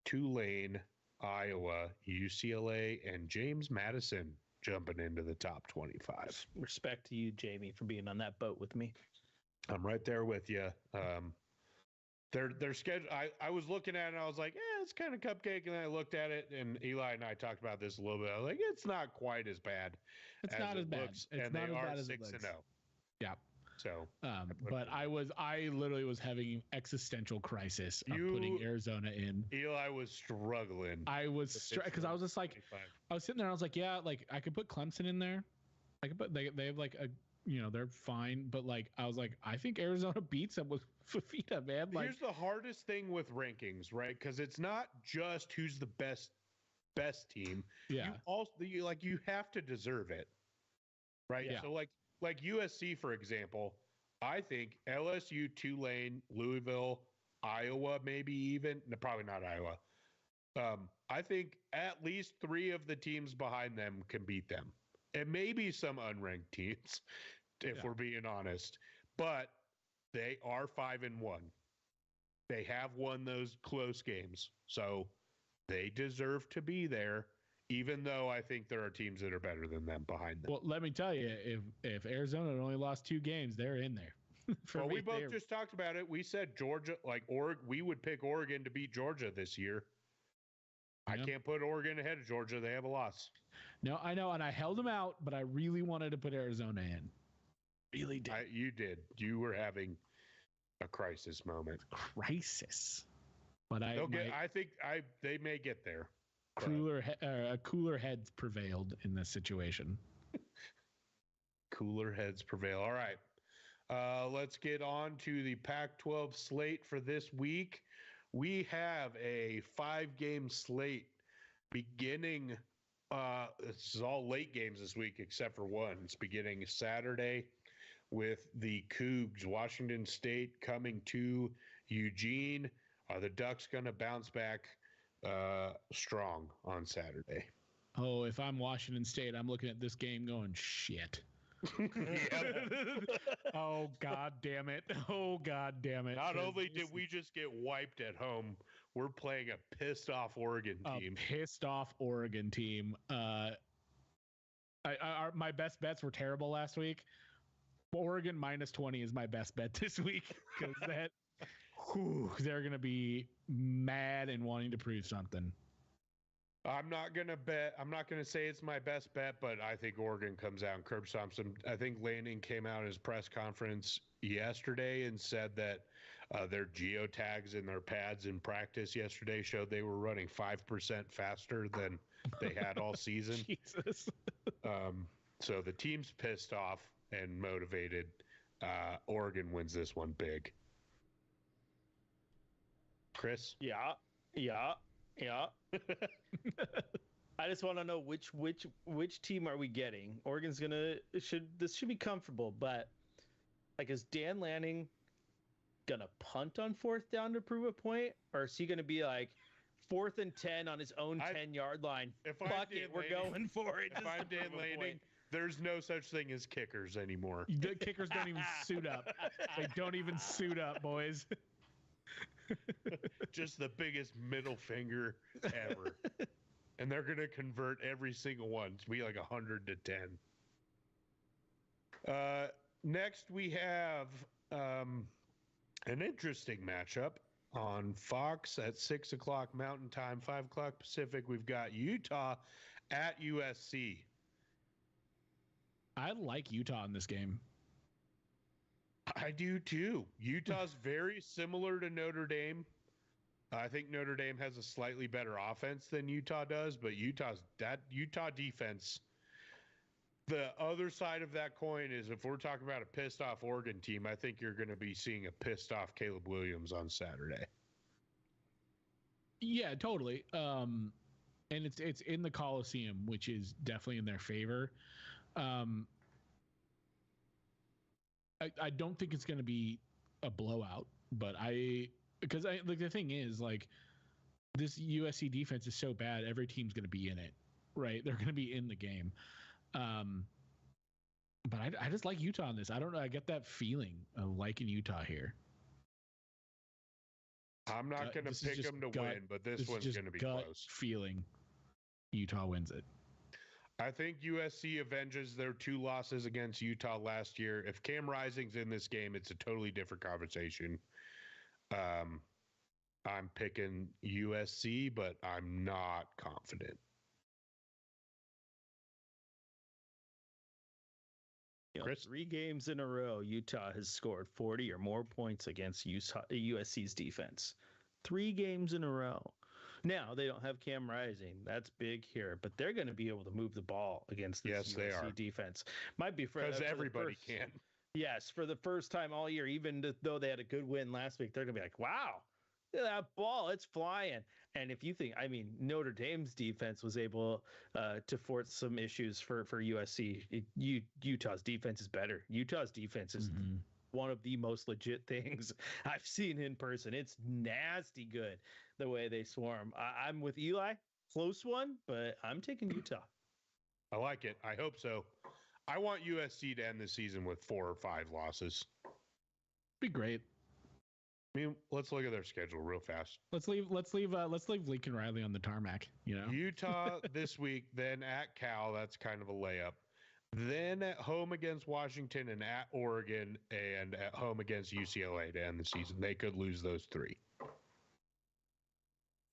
Tulane, Iowa, UCLA, and James Madison jumping into the top 25. Respect to you, Jamie, for being on that boat with me. I'm right there with you. Their schedule. I was looking at it and I was like, it's kind of cupcake. And I looked at it, and Eli and I talked about this a little bit. I was like, it's not quite as bad. It's not as bad. Looks, It's and not they as are bad as it 6-0. looks. Yeah. So, but I literally was having existential crisis of putting Arizona in. Eli was struggling. I was because I was just like, 25. I was sitting there. I was like, yeah, like I could put Clemson in there. I could put they have like a, they're fine, but like I was like, I think Arizona beats them with Fafita, man. Like, here's the hardest thing with rankings, right? Because it's not just who's the best team. Yeah. You have to deserve it, right? Yeah. So like USC, for example, I think LSU, Tulane, Louisville, Iowa, maybe even probably not Iowa. I think at least 3 of the teams behind them can beat them, and maybe some unranked teams, if we're being honest. But they are 5-1. They have won those close games, so they deserve to be there. Even though I think there are teams that are better than them behind them. Well, let me tell you, if Arizona had only lost 2 games, they're in there. For Well, me, we both they're- just talked about it. We said Georgia, we would pick Oregon to beat Georgia this year. I Yeah. can't put Oregon ahead of Georgia. They have a loss. No, I know, and I held them out, but I really wanted to put Arizona in. Really did. You did. You were having a crisis moment. Crisis. But They may get there. but- cooler heads prevailed in this situation. Cooler heads prevail. All right. Let's get on to the Pac 12 slate for this week. We have a 5-game slate beginning. This is all late games this week except for one. It's beginning Saturday with the Cougs, Washington State coming to Eugene. Are the Ducks going to bounce back strong on Saturday? Oh, if I'm Washington State, I'm looking at this game going, shit. Oh, God damn it. Oh, God damn it. Not only did we just get wiped at home, we're playing a pissed off Oregon team. Pissed off Oregon team. My best bets were terrible last week. Oregon -20 is my best bet this week because they're going to be mad and wanting to prove something. I'm not going to say it's my best bet, but I think Oregon comes out and curb stomps them. I think Lanning came out in his press conference yesterday and said that their geotags in their pads in practice yesterday showed they were running 5% faster than they had all season. Jesus. So the team's pissed off and motivated. Oregon wins this one big. Chris? Yeah. I just want to know which team are we getting? Oregon's this should be comfortable, but like, is Dan Lanning gonna punt on 4th down to prove a point, or is he gonna be like 4th and 10 on his own 10-yard line? If Fuck it, we're going for it. If I'm Dan Lanning, there's no such thing as kickers anymore. The kickers don't even suit up. They don't even suit up, boys. Just the biggest middle finger ever. And they're going to convert every single one to be like 100 to 10. Next, we have an interesting matchup on Fox at 6 o'clock Mountain Time, 5 o'clock Pacific. We've got Utah at USC. I like Utah in this game. I do too. Utah's very similar to Notre Dame. I think Notre Dame has a slightly better offense than Utah does, but Utah defense. The other side of that coin is if we're talking about a pissed off Oregon team, I think you're going to be seeing a pissed off Caleb Williams on Saturday. Yeah, totally. And it's in the Coliseum, which is definitely in their favor. I don't think it's going to be a blowout, but because the thing is, like, this USC defense is so bad, every team's going to be in it, right? They're going to be in the game. But I just like Utah in this. I don't know. I get that feeling of liking Utah here. I'm not going to pick them to win, but this one's going to be close. Feeling Utah wins it. I think USC avenges their 2 losses against Utah last year. If Cam Rising's in this game, it's a totally different conversation. I'm picking USC, but I'm not confident. Chris? 3 games in a row, Utah has scored 40 or more points against USC's defense. 3 games in a row. Now, they don't have Cam Rising. That's big here, but they're going to be able to move the ball against this USC defense. Might be because everybody can. Yes, for the first time all year, even though they had a good win last week, they're going to be like, wow, that ball, it's flying. And if you think, Notre Dame's defense was able to force some issues for USC. Utah's defense is better. Utah's defense is one of the most legit things I've seen in person. It's nasty good the way they swarm. I'm with Eli. Close one, but I'm taking Utah. I like it. I hope so. I want USC to end the season with 4 or 5 losses. Be great. Let's look at their schedule real fast. Let's leave Lincoln Riley on the tarmac. Utah this week, then at Cal. That's kind of a layup. then at home against Washington and at Oregon and at home against UCLA to end the season. They could lose those 3.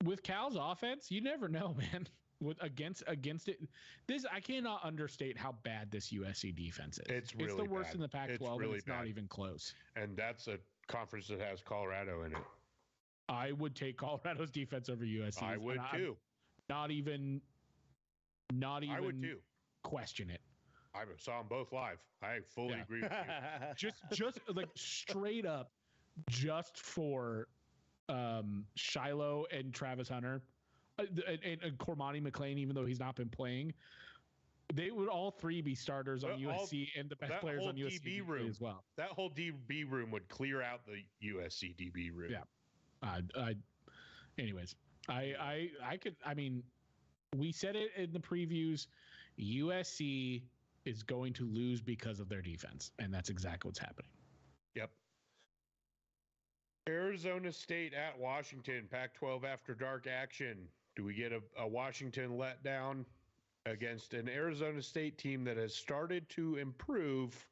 With Cal's offense, you never know, man. With against it, this I cannot understate how bad this USC defense is. It's really the worst bad. in the Pac-12, It's and really it's not bad. even close. And that's a conference that has Colorado in it. I would take Colorado's defense over USC. I would too. Not even I would too. question it. I saw them both live. I fully Yeah. agree with you. Just like straight up, just for Shiloh and Travis Hunter and Cormani McLean, even though he's not been playing, they would all 3 be starters on USC and the best players on USC DB room as well. That whole DB room would clear out the USC DB room. Yeah. Anyways, I could. I mean, we said it in the previews. USC is going to lose because of their defense, and that's exactly what's happening. Yep. Arizona State at Washington, Pac-12 after dark action. Do we get a Washington letdown against an Arizona State team that has started to improve,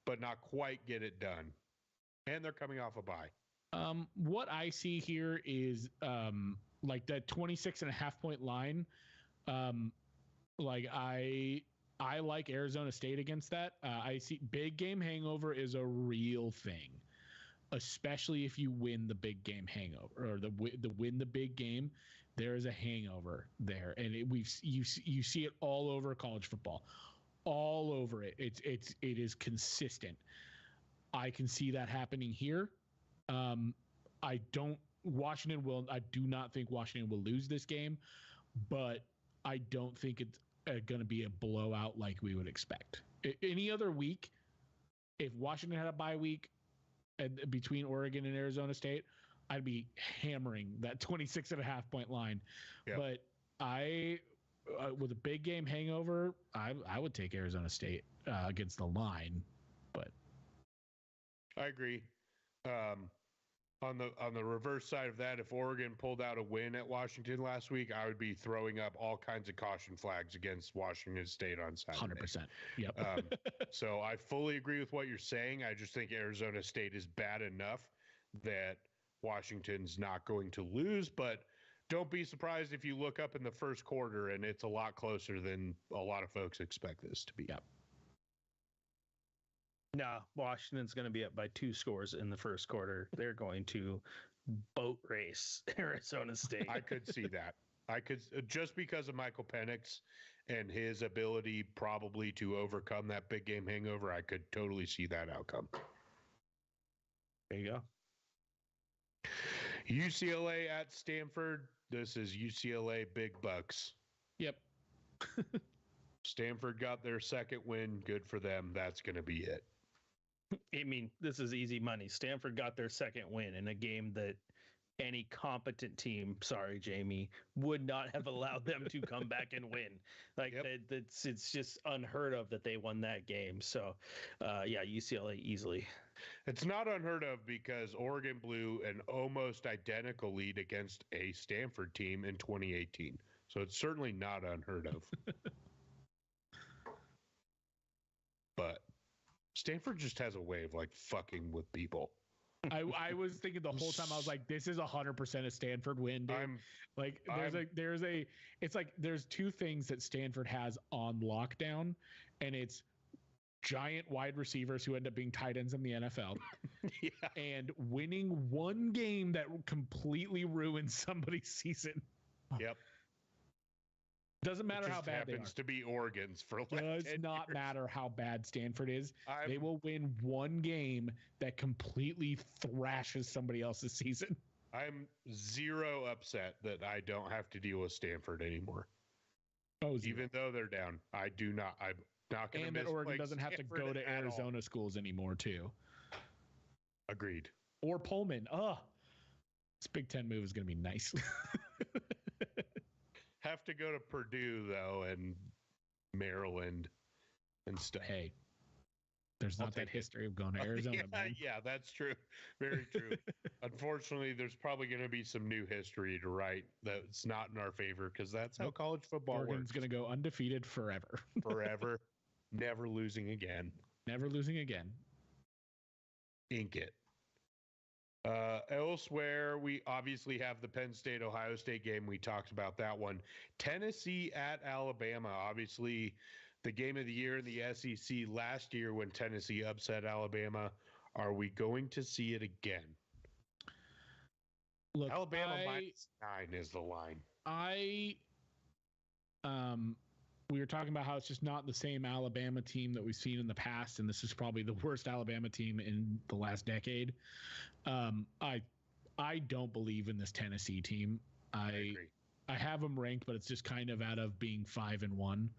but not quite get it done? And they're coming off a bye. What I see here is like that 26.5-point line. Like I like Arizona State against that. I see big game hangover is a real thing, especially if you win the big game hangover or the win the big game. There is a hangover there, and you see it all over college football, all over it. It is consistent. I can see that happening here. I do not think Washington will lose this game, but I don't think it's going to be a blowout like we would expect. Any other week, if Washington had a bye week between Oregon and Arizona State, I'd be hammering that 26.5-point line. Yep. But with a big game hangover, I would take Arizona State against the line. But I agree. On the reverse side of that, if Oregon pulled out a win at Washington last week, I would be throwing up all kinds of caution flags against Washington State on Saturday. 100%. Yep. So I fully agree with what you're saying. I just think Arizona State is bad enough that Washington's not going to lose, but don't be surprised if you look up in the first quarter and it's a lot closer than a lot of folks expect this to be. Yep. No, Washington's going to be up by 2 scores in the first quarter. They're going to boat race Arizona State. I could see that. I could, just because of Michael Penix and his ability probably to overcome that big game hangover, I could totally see that outcome. There you go. UCLA at Stanford. This is UCLA Big Bucks. Yep. Stanford got their second win. Good for them. That's going to be it. I mean, this is easy money. Stanford got their second win in a game that any competent team, sorry, Jamie, would not have allowed them to come back and win. Like, Yep. it's just unheard of that they won that game. So, yeah, UCLA easily. It's not unheard of because Oregon blew an almost identical lead against a Stanford team in 2018. So it's certainly not unheard of. But Stanford just has a way of like fucking with people. I was thinking the whole time, I was like, this is 100% a Stanford win, dude. It's like there's 2 things that Stanford has on lockdown, and it's giant wide receivers who end up being tight ends in the NFL, Yeah. and winning one game that completely ruins somebody's season. Yep. Doesn't matter It how just bad they are. happens to be Oregon's for like Does 10 not years. matter how bad Stanford is. They I'm, will win one game that completely thrashes somebody else's season. I'm zero upset that I don't have to deal with Stanford anymore. Oh, Even though they're down, I do not. I'm not going to and miss that Oregon playing doesn't have to Stanford go to at all. Arizona schools anymore, too. Agreed. Or Pullman. This Big Ten move is going to be nice. Have to go to Purdue though, and Maryland and stuff. Hey, there's I'll not that take it. history of going to Arizona, yeah, man. yeah, that's true. Very true. Unfortunately, there's probably going to be some new history to write that's not in our favor because that's how college football Oregon's works. going to go undefeated forever. Forever. never losing again. Never losing again. Ink it. Elsewhere, we obviously have the Penn State Ohio State game. We talked about that one. Tennessee at Alabama. Obviously, the game of the year in the SEC last year when Tennessee upset Alabama. Are we going to see it again? Look, Alabama -9 is the line. We were talking about how it's just not the same Alabama team that we've seen in the past, and this is probably the worst Alabama team in the last decade. I don't believe in this Tennessee team. I agree. I have them ranked, but it's just kind of out of being 5-1.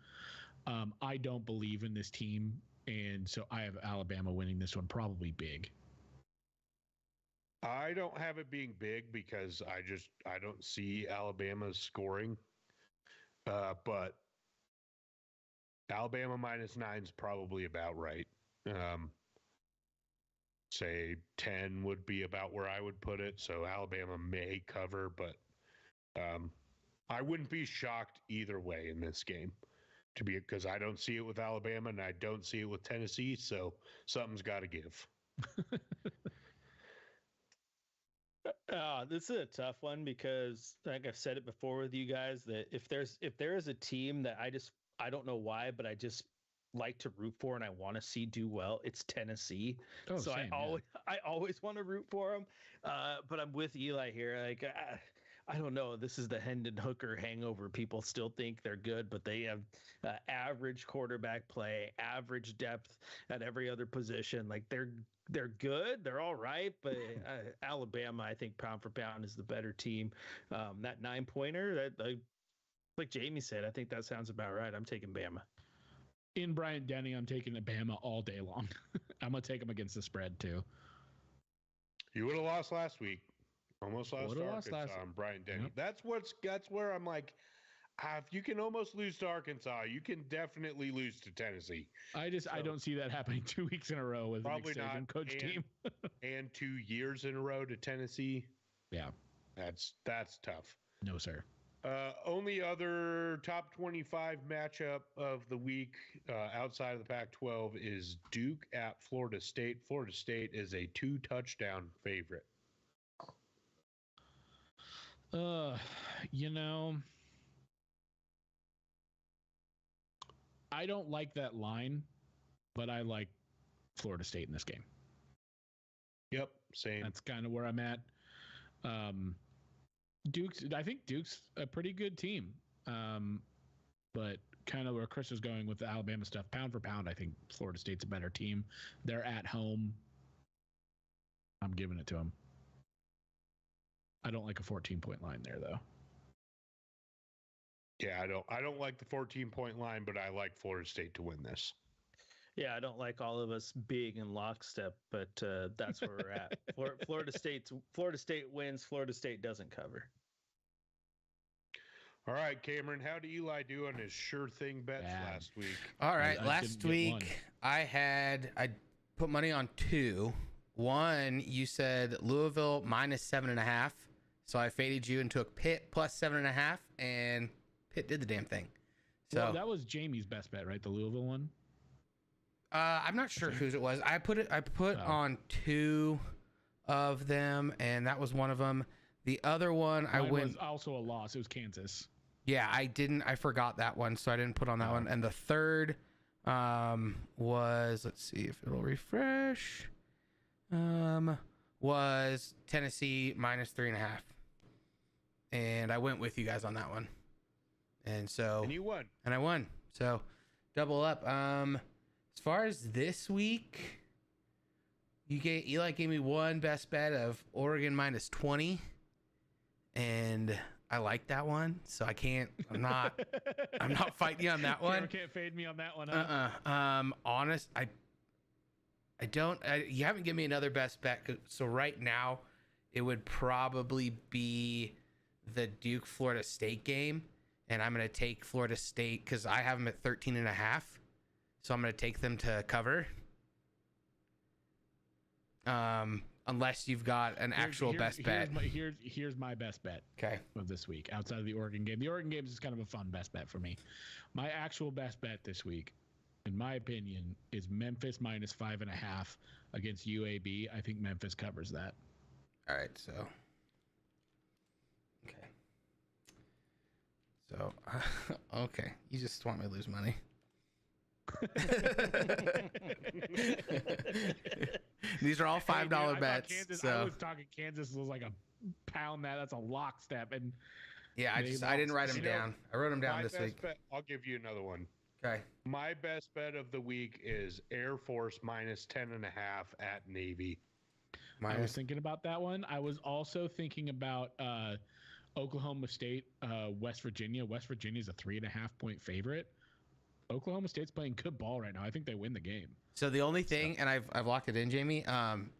I don't believe in this team, and so I have Alabama winning this one probably big. I don't have it being big because I don't see Alabama scoring. But Alabama -9 is probably about right. Say 10 would be about where I would put it. So Alabama may cover, but I wouldn't be shocked either way in this game, because I don't see it with Alabama and I don't see it with Tennessee. So something's got to give. This is a tough one because, like I've said it before with you guys, that if there is a team that I don't know why, but I just like to root for and I want to see do well, it's Tennessee. Oh, so same, I always want to root for them. But I'm with Eli here. Like I don't know. This is the Hendon Hooker hangover. People still think they're good, but they have average quarterback play, average depth at every other position. Like they're good. They're all right. But Alabama, I think pound for pound is the better team. That 9-pointer, like Jamie said, I think that sounds about right. I'm taking Bama. In Bryant-Denny, I'm taking the Bama all day long. I'm going to take them against the spread, too. You would have lost last week. Almost lost to Arkansas on Bryant-Denny. Yep. That's where I'm like, if you can almost lose to Arkansas, you can definitely lose to Tennessee. I don't see that happening 2 weeks in a row with a Nick Saban coach team. And 2 years in a row to Tennessee. Yeah. That's tough. No, sir. Only other top 25 matchup of the week outside of the Pac-12 is Duke at Florida State. Florida State is a 2-touchdown favorite. I don't like that line, but I like Florida State in this game. Yep, same. That's kind of where I'm at. I think Duke's a pretty good team. But kind of where Chris is going with the Alabama stuff, pound for pound, I think Florida State's a better team. They're at home. I'm giving it to them. I don't like a 14-point line there, though. Yeah, I don't like the 14-point line, but I like Florida State to win this. Yeah, I don't like all of us being in lockstep, but that's where we're at. Florida State wins. Florida State doesn't cover. All right, Cameron, how did Eli do on his sure thing bets last week? All right, I last week I put money on 2. One, you said Louisville -7.5, so I faded you and took Pitt +7.5, and Pitt did the damn thing. So well, that was Jamie's best bet, right? The Louisville one. I'm not sure whose it was. I put on 2 of them, and that was one of them. The other one Mine I went was also a loss. It was Kansas. Yeah, I forgot that one, so I didn't put on that one. And the third was, let's see if it'll refresh. Was Tennessee -3.5. And I went with you guys on that one. And so And you won. And I won. So double up. As far as this week, Eli gave me one best bet of Oregon -20. And I like that one, so I'm not fighting you on that one. You can't fade me on that one. Huh? Honest, you haven't given me another best bet. So right now it would probably be the Duke Florida State game. And I'm going to take Florida State because I have them at 13.5. So I'm going to take them to cover. Unless you've got an actual best bet. Here's my best bet. Okay. Of this week outside of the Oregon game. The Oregon game is kind of a fun best bet for me. My actual best bet this week in my opinion, is Memphis minus 5.5 against UAB. I think Memphis covers that. All right, so okay. So okay, you just want me to lose money. These are all $5 bets. Kansas, so I was talking Kansas was like a pound that's a lockstep, and yeah, I didn't write them down. I wrote them down My this best week. bet, I'll give you another one. Okay. My best bet of the week is Air Force minus 10.5 at Navy. I was thinking about that one. I was also thinking about Oklahoma State, West Virginia. West Virginia is a 3.5 point favorite. Oklahoma State's playing good ball right now. I think they win the game. So the only thing, and I've locked it in, Jamie.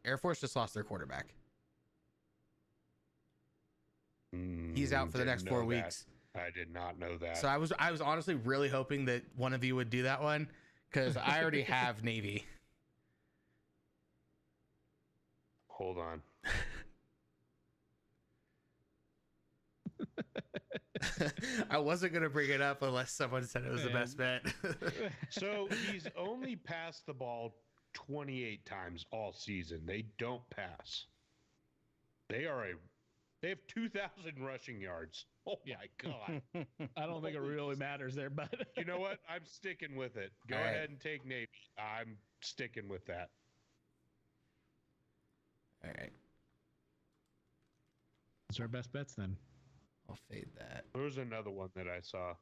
Air Force just lost their quarterback. He's out for the next 4 weeks. I did not know that. So I was honestly really hoping that one of you would do that one because I already have Navy. Hold on. I wasn't gonna bring it up unless someone said it was the best bet. So he's only passed the ball 28 times all season. They don't pass. They have 2,000 rushing yards. Oh my God. I don't think it really matters there, but You know what? I'm sticking with it. Go All right. ahead and take Navy. I'm sticking with that. All right, those are our best bets then. I'll fade that. There was another one that I saw.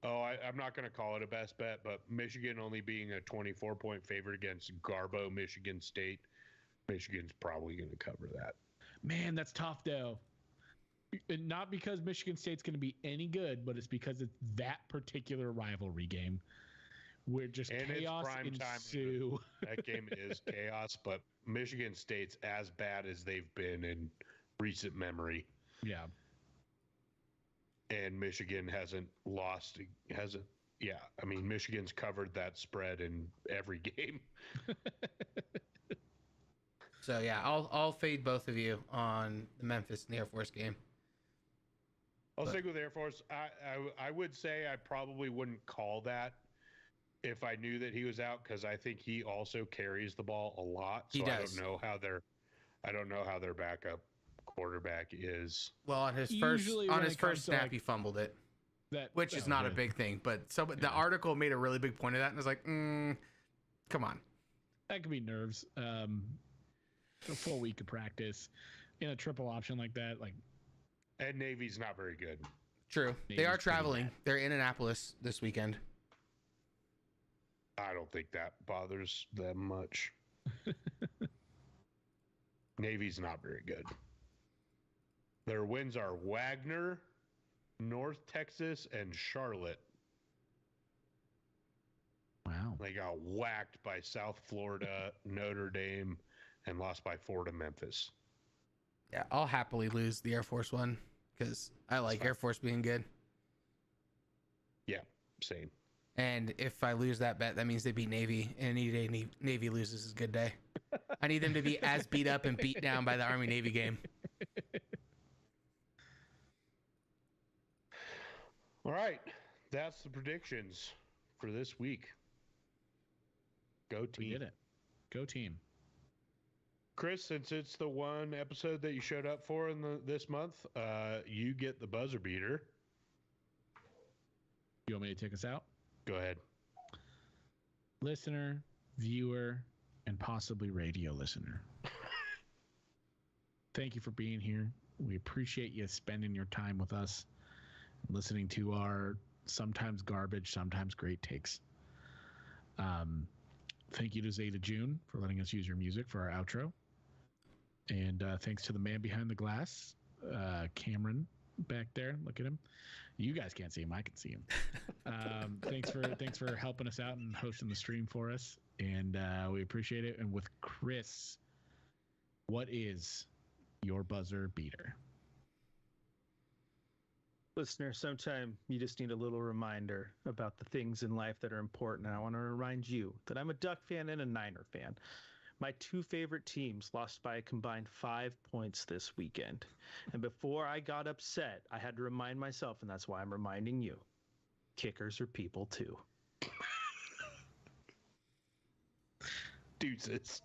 Oh, I'm not going to call it a best bet, but Michigan only being a 24-point favorite against Garbo, Michigan State. Michigan's probably going to cover that. Man, that's tough though. And not because Michigan State's going to be any good, but it's because it's that particular rivalry game where just And it's chaos prime time. ensue. That game is chaos, but Michigan State's as bad as they've been in recent memory. Yeah. And Michigan hasn't. I mean, Michigan's covered that spread in every game. So yeah, I'll fade both of you on the Memphis and the Air Force game. I'll stick with Air Force. I would say I probably wouldn't call that if I knew that he was out because I think he also carries the ball a lot. So He does. I don't know how their backup quarterback is. Well, on his Usually when first it comes to, snap, like, he fumbled it, That which is not a big thing. But the article made a really big point of that, and I was like, come on. That could be nerves. A full week of practice in a triple option like that, like And Navy's not very good. True. They Navy's are pretty traveling. bad. They're in Annapolis this weekend. I don't think that bothers them much. Navy's not very good. Their wins are Wagner, North Texas, and Charlotte. wow. They got whacked by South Florida, Notre Dame, and lost by 4 to Memphis. Yeah, I'll happily lose the Air Force one because I like Air Force being good. Yeah, same. And if I lose that bet, that means they beat Navy, and any day Navy loses is a good day. I need them to be as beat up and beat down by the Army-Navy game. All right, that's the predictions for this week. Go We team. did it. Go team. Chris, since it's the one episode that you showed up for in this month, you get the buzzer beater. You want me to take us out? Go ahead. Listener, viewer, and possibly radio listener. Thank you for being here. We appreciate you spending your time with us, listening to our sometimes garbage, sometimes great takes. Thank you to Zeta June for letting us use your music for our outro. And thanks to the man behind the glass, Cameron, back there. Look at him. You guys can't see him. I can see him. Thanks for helping us out and hosting the stream for us. And we appreciate it. And with Chris, what is your buzzer beater? Listener, sometime you just need a little reminder about the things in life that are important. And I want to remind you that I'm a Duck fan and a Niner fan. My two favorite teams lost by a combined 5 points this weekend. And before I got upset, I had to remind myself, and that's why I'm reminding you, kickers are people too. Deuces.